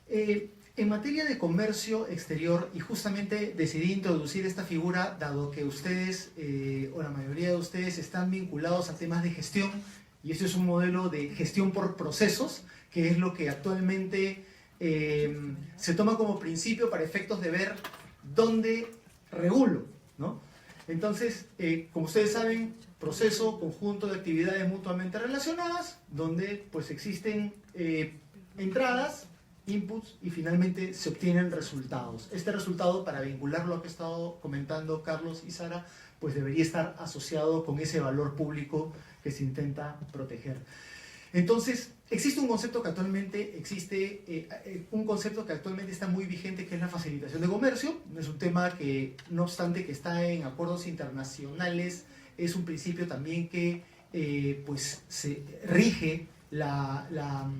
En materia de comercio exterior, y justamente decidí introducir esta figura, dado que ustedes, o la mayoría de ustedes, están vinculados a temas de gestión, y este es un modelo de gestión por procesos, que es lo que actualmente se toma como principio para efectos de ver dónde regulo, ¿no? Entonces, como ustedes saben, proceso, conjunto de actividades mutuamente relacionadas, donde pues existen entradas, inputs y finalmente se obtienen resultados. Este resultado, para vincularlo a lo que ha estado comentando Carlos y Sara, pues debería estar asociado con ese valor público que se intenta proteger. Entonces, existe un concepto que actualmente está muy vigente, que es la facilitación de comercio. Es un tema que, no obstante que está en acuerdos internacionales, es un principio también que pues se rige la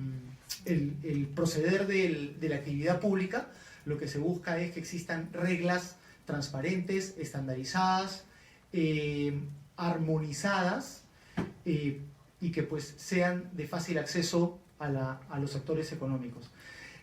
el proceder de la actividad pública, lo que se busca es que existan reglas transparentes, estandarizadas, armonizadas, y que pues sean de fácil acceso a los actores económicos.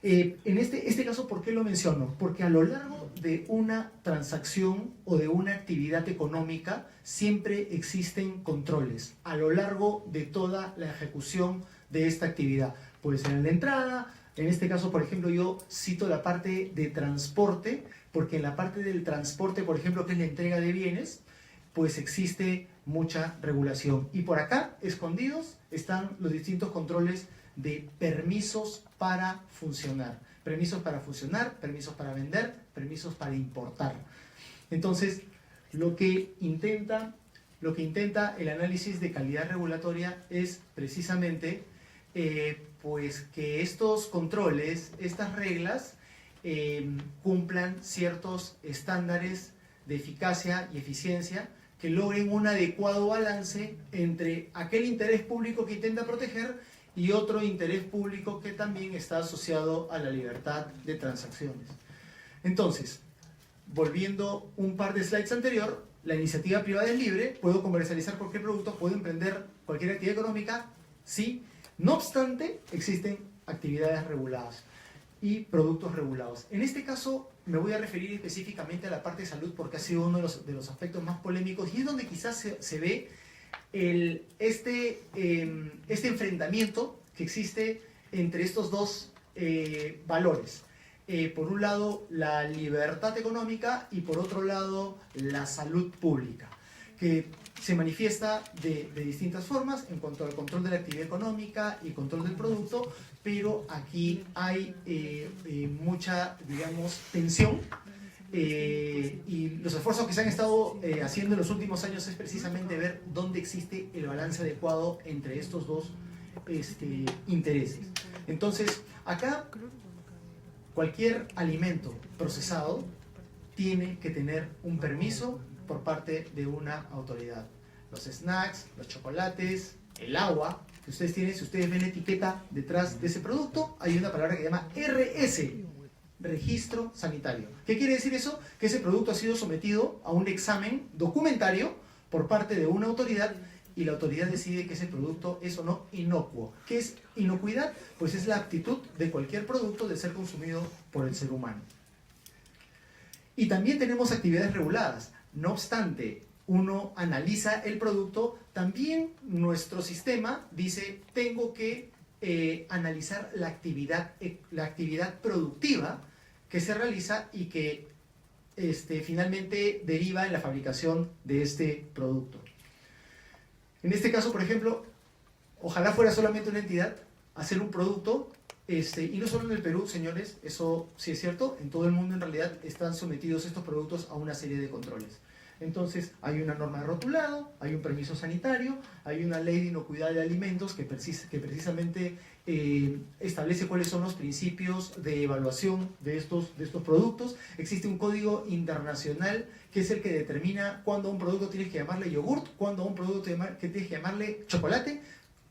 En este caso, ¿por qué lo menciono? Porque a lo largo de una transacción o de una actividad económica siempre existen controles a lo largo de toda la ejecución de esta actividad. Puede ser en la entrada, en este caso, por ejemplo, yo cito la parte de transporte, porque en la parte del transporte, por ejemplo, que es la entrega de bienes, pues existe mucha regulación. Y por acá, escondidos, están los distintos controles de permisos para funcionar. Permisos para funcionar, permisos para vender, permisos para importar. Entonces, lo que intenta el análisis de calidad regulatoria es precisamente pues que estos controles, estas reglas, cumplan ciertos estándares de eficacia y eficiencia que logren un adecuado balance entre aquel interés público que intenta proteger y otro interés público que también está asociado a la libertad de transacciones. Entonces, volviendo un par de slides anterior, la iniciativa privada es libre, puedo comercializar cualquier producto, puedo emprender cualquier actividad económica, sí. No obstante, existen actividades reguladas y productos regulados. En este caso, me voy a referir específicamente a la parte de salud porque ha sido uno de los aspectos más polémicos y es donde quizás se ve este enfrentamiento que existe entre estos dos valores. Por un lado, la libertad económica y por otro lado, la salud pública, que se manifiesta de distintas formas en cuanto al control de la actividad económica y control del producto, pero aquí hay mucha, digamos, tensión y los esfuerzos que se han estado haciendo en los últimos años es precisamente ver dónde existe el balance adecuado entre estos dos intereses. Entonces, acá cualquier alimento procesado tiene que tener un permiso por parte de una autoridad. Los snacks, los chocolates, el agua que ustedes tienen, si ustedes ven la etiqueta detrás de ese producto, hay una palabra que se llama RS, Registro Sanitario. ¿Qué quiere decir eso? Que ese producto ha sido sometido a un examen documentario por parte de una autoridad y la autoridad decide que ese producto es o no inocuo. ¿Qué es inocuidad? Pues es la aptitud de cualquier producto de ser consumido por el ser humano. Y también tenemos actividades reguladas. No obstante, uno analiza el producto, también nuestro sistema dice, tengo que analizar la actividad productiva que se realiza y que finalmente deriva en la fabricación de este producto. En este caso, por ejemplo, ojalá fuera solamente una entidad hacer un producto, y no solo en el Perú, señores, eso sí es cierto, en todo el mundo en realidad están sometidos estos productos a una serie de controles. Entonces, hay una norma de rotulado, hay un permiso sanitario, hay una ley de inocuidad de alimentos que precisamente establece cuáles son los principios de evaluación de estos productos. Existe un código internacional que es el que determina cuándo a un producto tienes que llamarle yogurt, cuándo a un producto tienes que llamarle chocolate,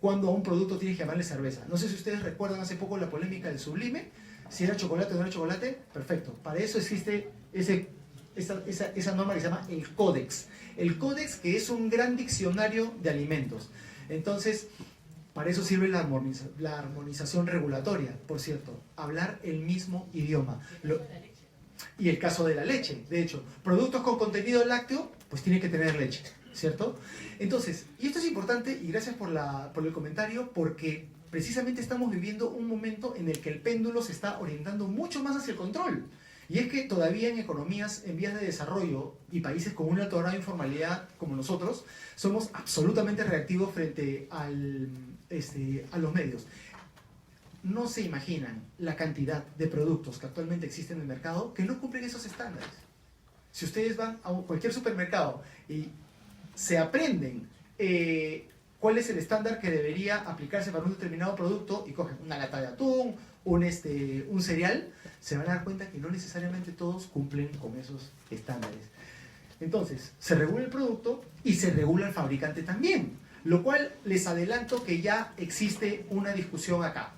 cuándo a un producto tienes que llamarle cerveza. No sé si ustedes recuerdan hace poco la polémica del Sublime, si era chocolate o no era chocolate, perfecto. Para eso existe esa norma que se llama el Códex. El Códex, que es un gran diccionario de alimentos. Entonces, para eso sirve la armonización regulatoria, por cierto, hablar el mismo idioma. Y el caso de la leche, de hecho, productos con contenido lácteo, pues tienen que tener leche, ¿cierto? Entonces, y esto es importante, y gracias por el comentario, porque precisamente estamos viviendo un momento en el que el péndulo se está orientando mucho más hacia el control. Y es que todavía en economías en vías de desarrollo y países con un alto grado de informalidad como nosotros, somos absolutamente reactivos frente a los medios. No se imaginan la cantidad de productos que actualmente existen en el mercado que no cumplen esos estándares. Si ustedes van a cualquier supermercado y se aprenden cuál es el estándar que debería aplicarse para un determinado producto y cogen una lata de atún, un cereal, se van a dar cuenta que no necesariamente todos cumplen con esos estándares. Entonces, se regula el producto y se regula el fabricante también, lo cual les adelanto que ya existe una discusión acá.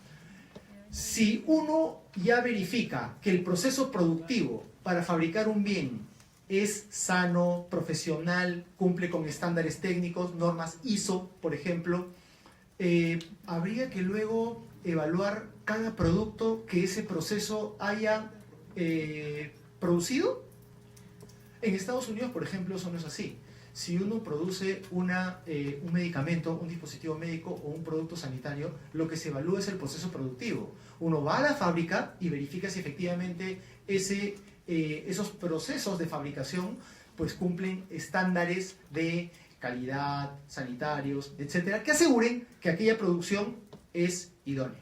Si uno ya verifica que el proceso productivo para fabricar un bien es sano, profesional, cumple con estándares técnicos, normas ISO, por ejemplo, habría que luego evaluar cada producto que ese proceso haya producido. En Estados Unidos, por ejemplo, eso no es así. Si uno produce un medicamento, un dispositivo médico o un producto sanitario, lo que se evalúa es el proceso productivo. Uno va a la fábrica y verifica si efectivamente esos procesos de fabricación pues cumplen estándares de calidad, sanitarios, etcétera, que aseguren que aquella producción es idónea.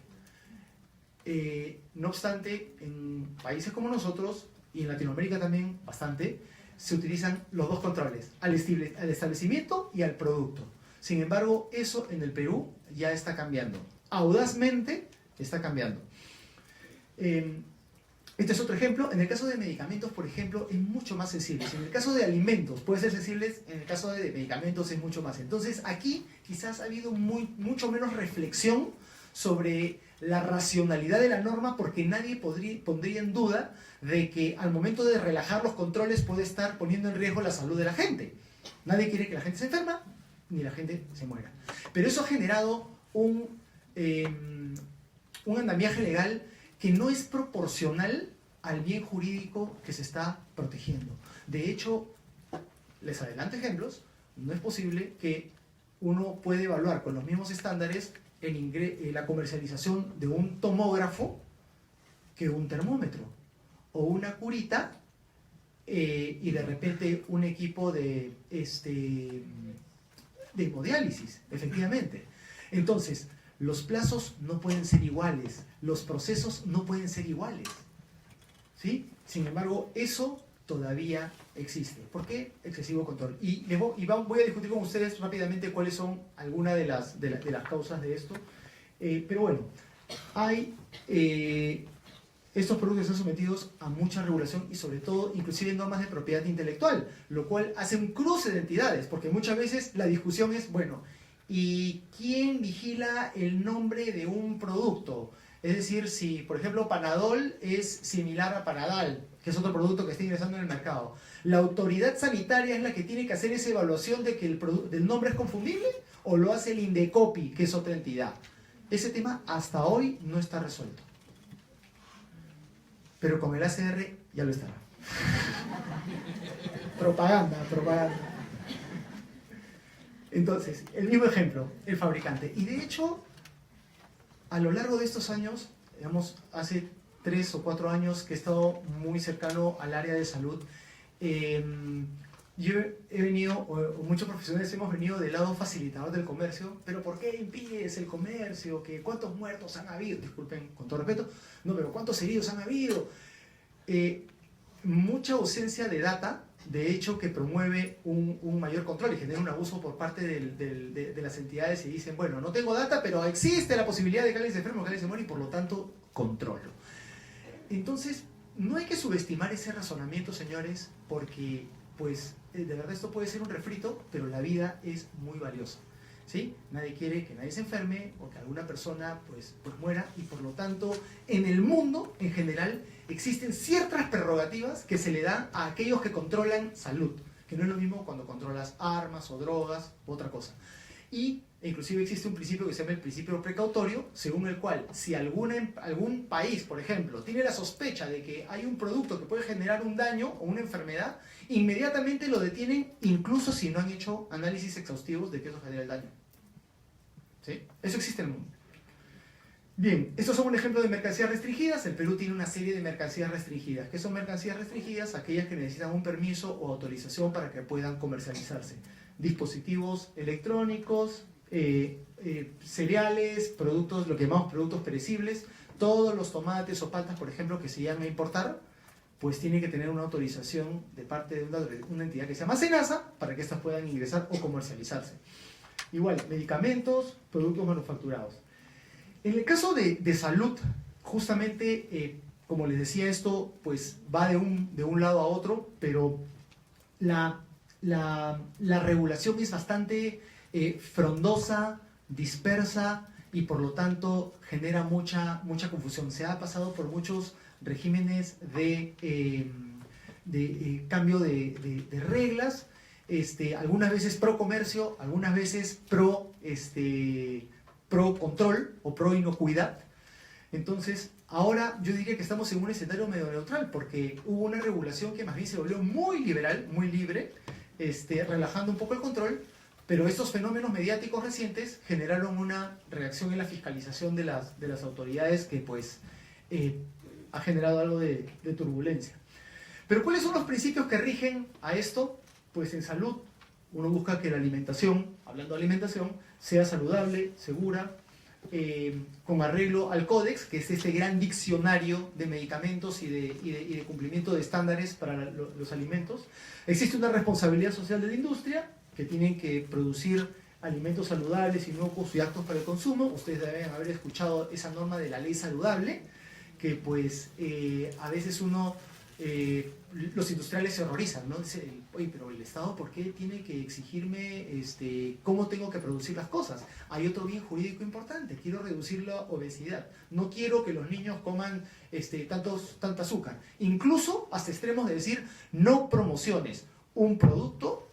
No obstante, en países como nosotros, y en Latinoamérica también bastante, se utilizan los dos controles, al establecimiento y al producto. Sin embargo, eso en el Perú ya está cambiando. Audazmente está cambiando. Este es otro ejemplo. En el caso de medicamentos, por ejemplo, es mucho más sensible. Si en el caso de alimentos puede ser sensible, en el caso de medicamentos es mucho más. Entonces, aquí quizás ha habido mucho menos reflexión sobre la racionalidad de la norma, porque nadie pondría en duda de que al momento de relajar los controles puede estar poniendo en riesgo la salud de la gente. Nadie quiere que la gente se enferma ni la gente se muera. Pero eso ha generado un andamiaje legal que no es proporcional al bien jurídico que se está protegiendo. De hecho, les adelanto ejemplos, no es posible que uno pueda evaluar con los mismos estándares la comercialización de un tomógrafo que un termómetro, o una curita y de repente un equipo de hemodiálisis, efectivamente. Entonces, los plazos no pueden ser iguales, los procesos no pueden ser iguales, ¿sí? Sin embargo, eso todavía existe. ¿Por qué? Excesivo control. Voy a discutir con ustedes rápidamente cuáles son algunas de las causas de esto. Pero bueno, hay estos productos están sometidos a mucha regulación y sobre todo inclusive normas de propiedad intelectual, lo cual hace un cruce de entidades, porque muchas veces la discusión es, bueno, ¿y quién vigila el nombre de un producto? Es decir, si por ejemplo Panadol es similar a Panadal, que es otro producto que está ingresando en el mercado, ¿la autoridad sanitaria es la que tiene que hacer esa evaluación de que el nombre es confundible? ¿O lo hace el Indecopi, que es otra entidad? Ese tema hasta hoy no está resuelto. Pero con el ACR ya lo estará. Propaganda. Entonces, el mismo ejemplo, el fabricante. Y de hecho, a lo largo de estos años, digamos, hace 3 o 4 años que he estado muy cercano al área de salud, yo he venido, o muchos profesionales hemos venido del lado facilitador del comercio, pero ¿por qué impides el comercio? ¿Cuántos muertos han habido? Disculpen, con todo respeto, no, pero ¿cuántos heridos han habido? Mucha ausencia de data, de hecho, que promueve un mayor control y genera un abuso por parte de las entidades y dicen, bueno, no tengo data, pero existe la posibilidad de que alguien se enferme o que alguien se muera y por lo tanto controlo. Entonces, no hay que subestimar ese razonamiento, señores, porque pues de verdad esto puede ser un refrito, pero la vida es muy valiosa, ¿sí? Nadie quiere que nadie se enferme o que alguna persona pues muera, y por lo tanto en el mundo en general existen ciertas prerrogativas que se le dan a aquellos que controlan salud, que no es lo mismo cuando controlas armas o drogas u otra cosa. Y inclusive existe un principio que se llama el principio precautorio, según el cual si algún país, por ejemplo, tiene la sospecha de que hay un producto que puede generar un daño o una enfermedad, inmediatamente lo detienen, incluso si no han hecho análisis exhaustivos de que eso genera el daño. ¿Sí? Eso existe en el mundo. Bien, estos son un ejemplo de mercancías restringidas. El Perú tiene una serie de mercancías restringidas. ¿Qué son mercancías restringidas? Aquellas que necesitan un permiso o autorización para que puedan comercializarse. Dispositivos electrónicos, cereales, productos, lo que llamamos productos perecibles. Todos los tomates o paltas, por ejemplo, que se llegan a importar, pues tienen que tener una autorización de parte de una entidad que se llama SENASA para que éstas puedan ingresar o comercializarse. Igual, medicamentos, productos manufacturados. En el caso de salud, justamente, como les decía, esto pues va de un lado a otro, pero la regulación es bastante frondosa, dispersa y por lo tanto genera mucha confusión. Se ha pasado por muchos regímenes de cambio de reglas, algunas veces pro comercio, algunas veces pro control o pro inocuidad. Entonces, ahora yo diría que estamos en un escenario medio neutral, porque hubo una regulación que más bien se volvió muy liberal, muy libre, relajando un poco el control, pero estos fenómenos mediáticos recientes generaron una reacción en la fiscalización de las autoridades que pues ha generado algo de turbulencia. Pero ¿cuáles son los principios que rigen a esto? Pues en salud uno busca que la alimentación, hablando de alimentación, sea saludable, segura, con arreglo al Códex, que es este gran diccionario de medicamentos y de cumplimiento de estándares para los alimentos. Existe una responsabilidad social de la industria, que tienen que producir alimentos saludables, inocuos y aptos para el consumo. Ustedes deben haber escuchado esa norma de la ley saludable, que pues a veces los industriales se horrorizan, ¿no? Dicen, oye, pero el Estado, ¿por qué tiene que exigirme cómo tengo que producir las cosas? Hay otro bien jurídico importante, quiero reducir la obesidad. No quiero que los niños coman tanta azúcar. Incluso hasta extremos de decir, no promociones un producto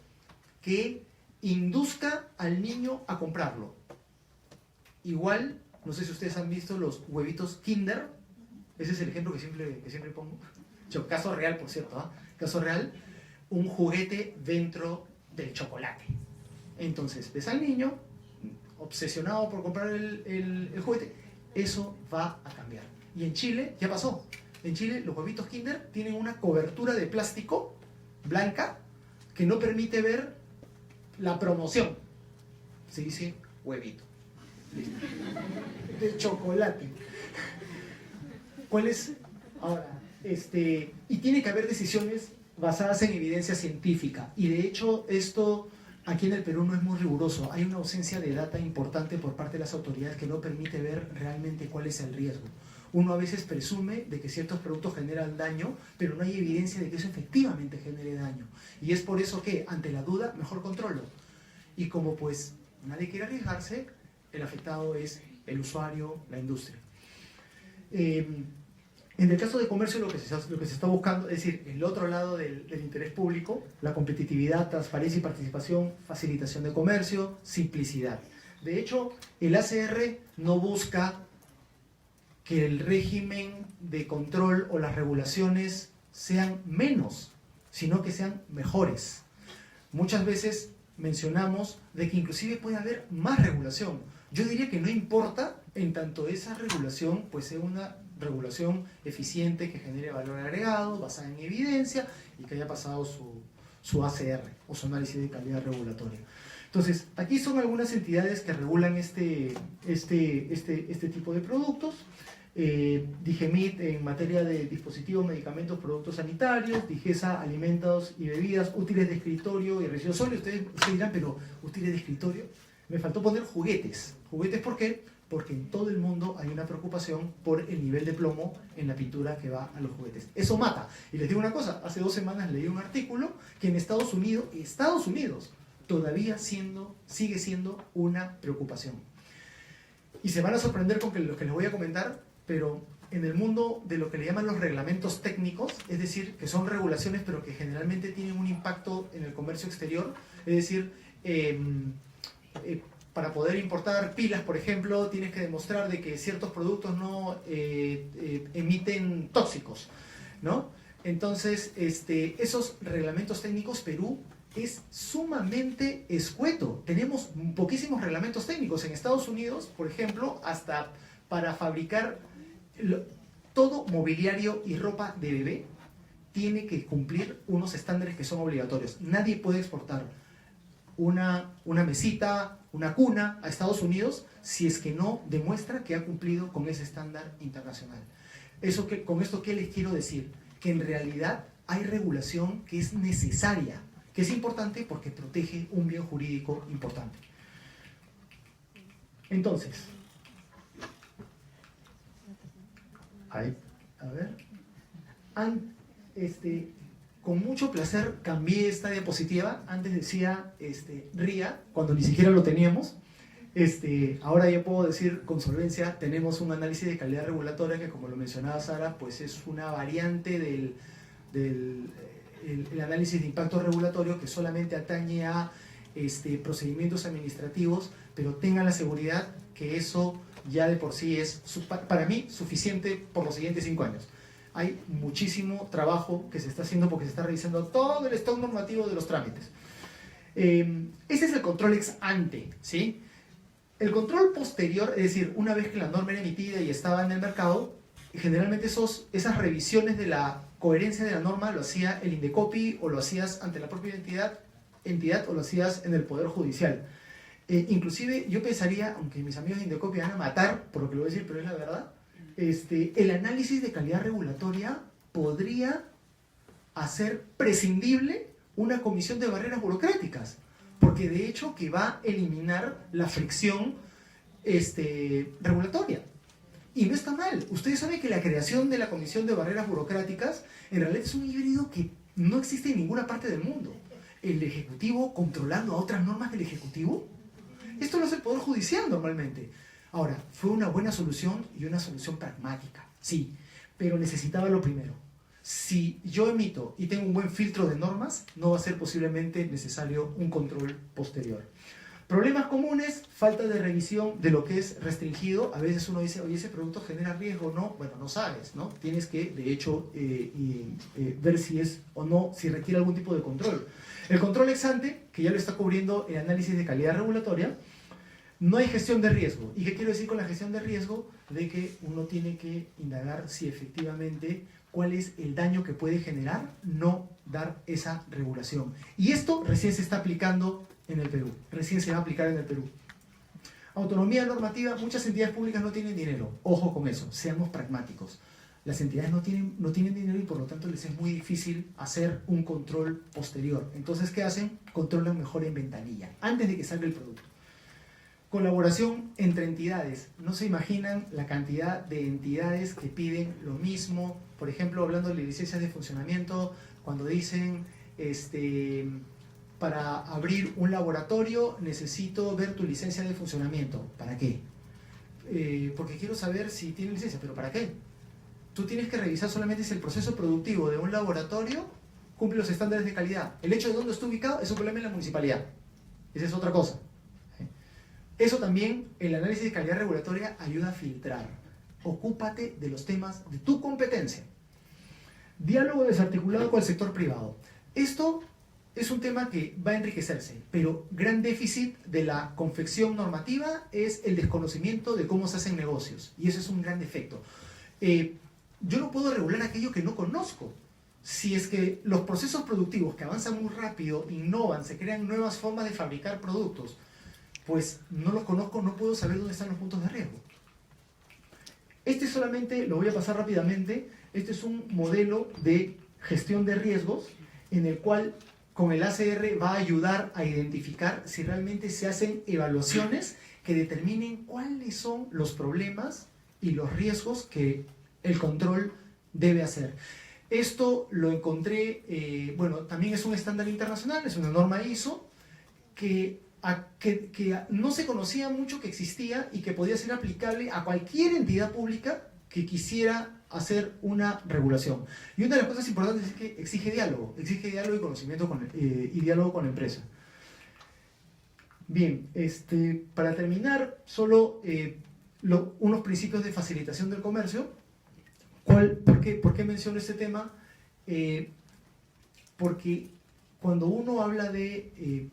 que induzca al niño a comprarlo. Igual, no sé si ustedes han visto los huevitos Kinder, ese es el ejemplo que siempre pongo. Caso real, por cierto, ¿eh? Caso real, un juguete dentro del chocolate. Entonces, ves al niño obsesionado por comprar el juguete, eso va a cambiar. Y en Chile, ya pasó. En Chile, los huevitos Kinder tienen una cobertura de plástico blanca que no permite ver la promoción. Se dice huevito. Listo. De chocolate. ¿Cuál es? Ahora, y tiene que haber decisiones basadas en evidencia científica. Y de hecho, esto aquí en el Perú no es muy riguroso. Hay una ausencia de data importante por parte de las autoridades que no permite ver realmente cuál es el riesgo. Uno a veces presume de que ciertos productos generan daño, pero no hay evidencia de que eso efectivamente genere daño. Y es por eso que, ante la duda, mejor controlo. Y como pues nadie quiere arriesgarse, el afectado es el usuario, la industria. En el caso de comercio lo que se está buscando, es decir, el otro lado del interés público, la competitividad, transparencia y participación, facilitación de comercio, simplicidad. De hecho, el ACR no busca que el régimen de control o las regulaciones sean menos, sino que sean mejores. Muchas veces mencionamos de que inclusive puede haber más regulación. Yo diría que no importa en tanto esa regulación pues sea una regulación eficiente que genere valor agregado, basada en evidencia y que haya pasado su ACR o su análisis de calidad regulatoria. Entonces, aquí son algunas entidades que regulan este tipo de productos. DIGEMIT en materia de dispositivos, medicamentos, productos sanitarios, DIGESA, alimentos y bebidas, útiles de escritorio y residuos sólidos. Ustedes dirán, pero útiles de escritorio, me faltó poner juguetes. ¿Juguetes por qué? Porque en todo el mundo hay una preocupación por el nivel de plomo en la pintura que va a los juguetes. Eso mata. Y les digo una cosa, hace 2 semanas leí un artículo que en Estados Unidos todavía sigue siendo una preocupación. Y se van a sorprender con lo que les voy a comentar, pero en el mundo de lo que le llaman los reglamentos técnicos, es decir, que son regulaciones pero que generalmente tienen un impacto en el comercio exterior, es decir, para poder importar pilas, por ejemplo, tienes que demostrar de que ciertos productos no emiten tóxicos, ¿no? Entonces, esos reglamentos técnicos, Perú es sumamente escueto. Tenemos poquísimos reglamentos técnicos. En Estados Unidos, por ejemplo, hasta para fabricar todo mobiliario y ropa de bebé, tiene que cumplir unos estándares que son obligatorios. Nadie puede exportar una mesita, una cuna a Estados Unidos si es que no demuestra que ha cumplido con ese estándar internacional. Con esto, ¿qué les quiero decir? Que en realidad hay regulación que es necesaria, que es importante porque protege un bien jurídico importante. Entonces, con mucho placer cambié esta diapositiva. Antes decía RIA, cuando ni siquiera lo teníamos. Ahora ya puedo decir con solvencia, tenemos un análisis de calidad regulatoria que, como lo mencionaba Sara, pues es una variante el análisis de impacto regulatorio que solamente atañe a procedimientos administrativos, pero tengan la seguridad que eso ya de por sí es, para mí, suficiente por los siguientes 5 años. Hay muchísimo trabajo que se está haciendo porque se está revisando todo el stock normativo de los trámites. Ese es el control ex ante, ¿sí? El control posterior, es decir, una vez que la norma era emitida y estaba en el mercado, generalmente esas revisiones de la coherencia de la norma lo hacía el Indecopi o lo hacías ante la propia entidad o lo hacías en el Poder Judicial. Inclusive yo pensaría, aunque mis amigos de Indecopi van a matar por lo que lo voy a decir, pero es la verdad, el análisis de calidad regulatoria podría hacer prescindible una comisión de barreras burocráticas, porque de hecho que va a eliminar la fricción regulatoria. Y no está mal. Ustedes saben que la creación de la comisión de barreras burocráticas en realidad es un híbrido que no existe en ninguna parte del mundo. El Ejecutivo controlando a otras normas del Ejecutivo. Esto lo hace el Poder Judicial normalmente. Ahora, fue una buena solución y una solución pragmática, sí, pero necesitaba lo primero. Si yo emito y tengo un buen filtro de normas, no va a ser posiblemente necesario un control posterior. Problemas comunes, falta de revisión de lo que es restringido. A veces uno dice, oye, ese producto genera riesgo, ¿no? Bueno, no sabes, ¿no? Tienes que, de hecho, ver si es o no, si requiere algún tipo de control. El control ex ante, que ya lo está cubriendo el análisis de calidad regulatoria, no hay gestión de riesgo. ¿Y qué quiero decir con la gestión de riesgo? De que uno tiene que indagar si efectivamente cuál es el daño que puede generar no dar esa regulación. Y esto recién se está aplicando en el Perú, recién se va a aplicar en el Perú. Autonomía normativa, muchas entidades públicas no tienen dinero. Ojo con eso, seamos pragmáticos. Las entidades no tienen dinero y por lo tanto les es muy difícil hacer un control posterior. Entonces, ¿qué hacen? Controlan mejor en ventanilla, antes de que salga el producto. Colaboración entre entidades. No se imaginan la cantidad de entidades que piden lo mismo. Por ejemplo, hablando de licencias de funcionamiento, cuando dicen, para abrir un laboratorio necesito ver tu licencia de funcionamiento. ¿Para qué? Porque quiero saber si tiene licencia. ¿Pero para qué? Tú tienes que revisar solamente si el proceso productivo de un laboratorio cumple los estándares de calidad. El hecho de dónde está ubicado es un problema en la municipalidad. Esa es otra cosa. Eso también, el análisis de calidad regulatoria ayuda a filtrar. Ocúpate de los temas de tu competencia. Diálogo desarticulado con el sector privado. Esto es un tema que va a enriquecerse, pero gran déficit de la confección normativa es el desconocimiento de cómo se hacen negocios. Y eso es un gran defecto. Yo no puedo regular aquello que no conozco. Si es que los procesos productivos que avanzan muy rápido, innovan, se crean nuevas formas de fabricar productos, pues no los conozco, no puedo saber dónde están los puntos de riesgo. Este solamente, lo voy a pasar rápidamente, este es un modelo de gestión de riesgos en el cual con el ACR va a ayudar a identificar si realmente se hacen evaluaciones que determinen cuáles son los problemas y los riesgos que el control debe hacer. Esto lo encontré, bueno, también es un estándar internacional, es una norma ISO que no se conocía mucho que existía y que podía ser aplicable a cualquier entidad pública que quisiera hacer una regulación. Y una de las cosas importantes es que exige diálogo y conocimiento y diálogo con la empresa. Bien, para terminar, solo unos principios de facilitación del comercio. ¿Por qué menciono este tema? Porque cuando uno habla de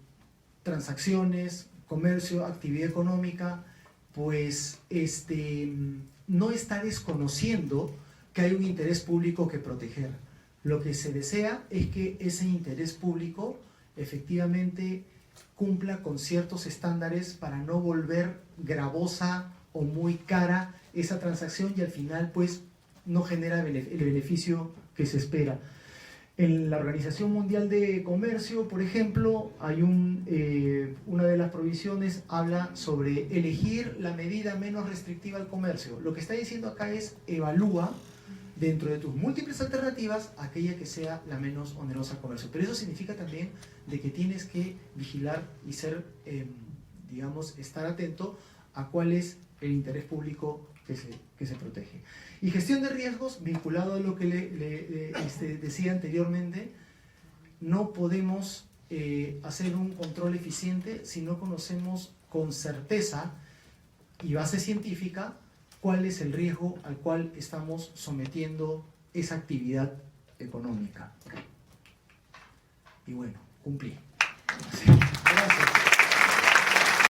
transacciones, comercio, actividad económica, pues no está desconociendo que hay un interés público que proteger. Lo que se desea es que ese interés público efectivamente cumpla con ciertos estándares para no volver gravosa o muy cara esa transacción y al final pues no genera el beneficio que se espera. En la Organización Mundial de Comercio, por ejemplo, hay una de las provisiones habla sobre elegir la medida menos restrictiva al comercio. Lo que está diciendo acá es evalúa dentro de tus múltiples alternativas aquella que sea la menos onerosa al comercio. Pero eso significa también de que tienes que vigilar y ser digamos, estar atento a cuál es el interés público que se protege. Y gestión de riesgos, vinculado a lo que decía anteriormente, no podemos hacer un control eficiente si no conocemos con certeza y base científica cuál es el riesgo al cual estamos sometiendo esa actividad económica. Y bueno, cumplí.